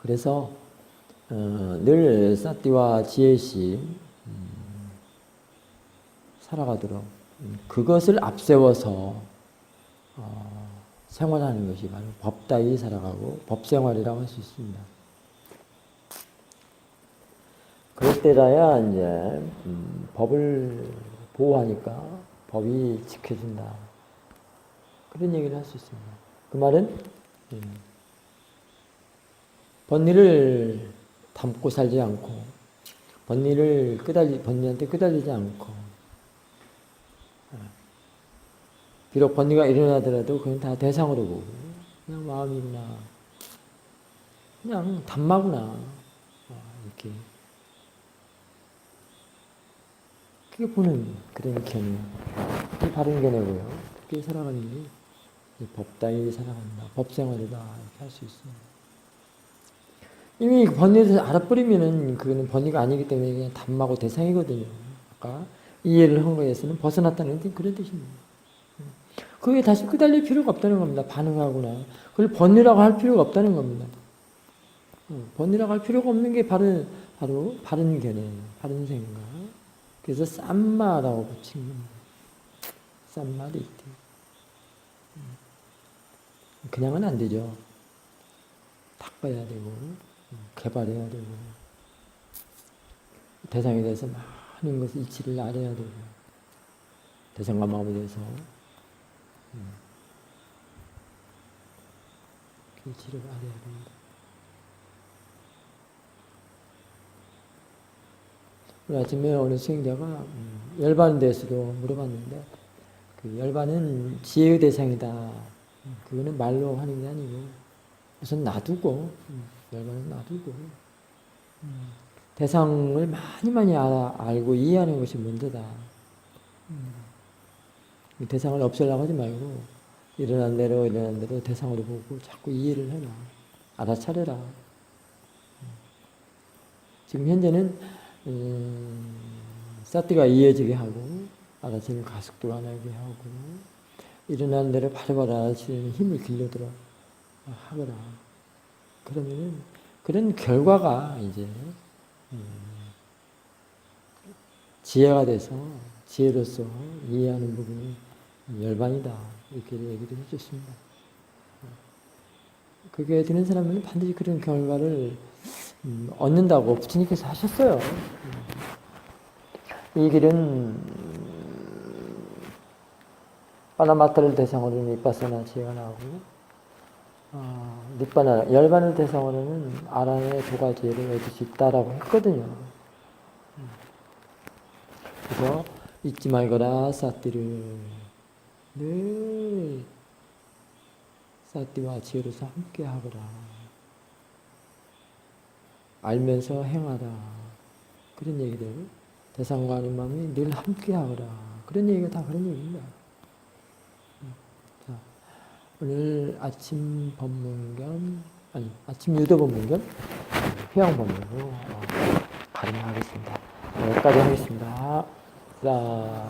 그래서 늘 사띠와 지혜시 살아가도록 그것을 앞세워서 생활하는 것이 바로 법다이 살아가고 법생활이라고 할 수 있습니다. 그럴 때라야 이제 법을 보호하니까 법이 지켜준다. 그런 얘기를 할 수 있습니다. 그 말은 번니를 담고 살지 않고 번니한테 끄달리지 않고 비록 번뇌가 일어나더라도 그건 다 대상으로 보고 그냥 마음이구나. 그냥 담마구나. 이렇게. 그게 보는 그런 견해. 그게 바른 견해고요. 그게 살아가는 게 법다이 살아간다. 법생활이다. 이렇게 할 수 있습니다. 이미 번뇌를 알아버리면은 그거는 번뇌가 아니기 때문에 그냥 담마고 대상이거든요. 아까 이해를 한 거에서는 벗어났다는 그런 뜻입니다. 그게 다시 끄달릴 필요가 없다는 겁니다. 반응하거나. 그걸 번뇌라고 할 필요가 없다는 겁니다. 번뇌라고 할 필요가 없는 게 바로 바른 견해, 바른 생각. 그래서 쌈마라고 붙인 겁니다. 쌈마리티. 그냥은 안 되죠. 닦아야 되고, 개발해야 되고, 대상에 대해서 많은 것을 이치를 알아야 되고, 대상과 마음에 대해서 이치를 알아야 됩니다. 오늘 아침에 어느 수행자가 열반에 대해서도 물어봤는데, 그 열반은 지혜의 대상이다. 그거는 말로 하는 게 아니고, 우선 놔두고, 열반은 놔두고, 대상을 많이 알고 이해하는 것이 먼저다. 대상을 없애려고 하지 말고, 일어난 대로 대상으로 보고 자꾸 이해를 해라. 알아차려라. 지금 현재는, 사티가 이어지게 하고, 알아차리는 가속도가 나게 하고, 일어난 대로 바로바로 알아차리는 힘을 길러들어 하거라. 그러면은, 그런 결과가 이제, 지혜가 돼서, 지혜로서 이해하는 부분이 열반이다. 이렇게 얘기를 해줬습니다. 그게 되는 사람은 반드시 그런 결과를 얻는다고 부처님께서 하셨어요. 이 길은 빠나마타를 대상으로는 이빠사나 지혜가 나오고, 니빠나 열반을 대상으로는 아란의 도가지혜를 얻을 수 있다라고 했거든요. 그래서 잊지 말거라 사띠를 늘 사띠와 지혜로서 함께 하거라. 알면서 행하라. 그런 얘기들. 대상과 하는 마음이 늘 함께 하거라. 그런 얘기가 다 그런 얘기입니다. 자, 오늘 아침 법문 겸, 아침 유도 법문 겸 휴양 법문으로 가름하겠습니다. 여기까지 하겠습니다. 사루.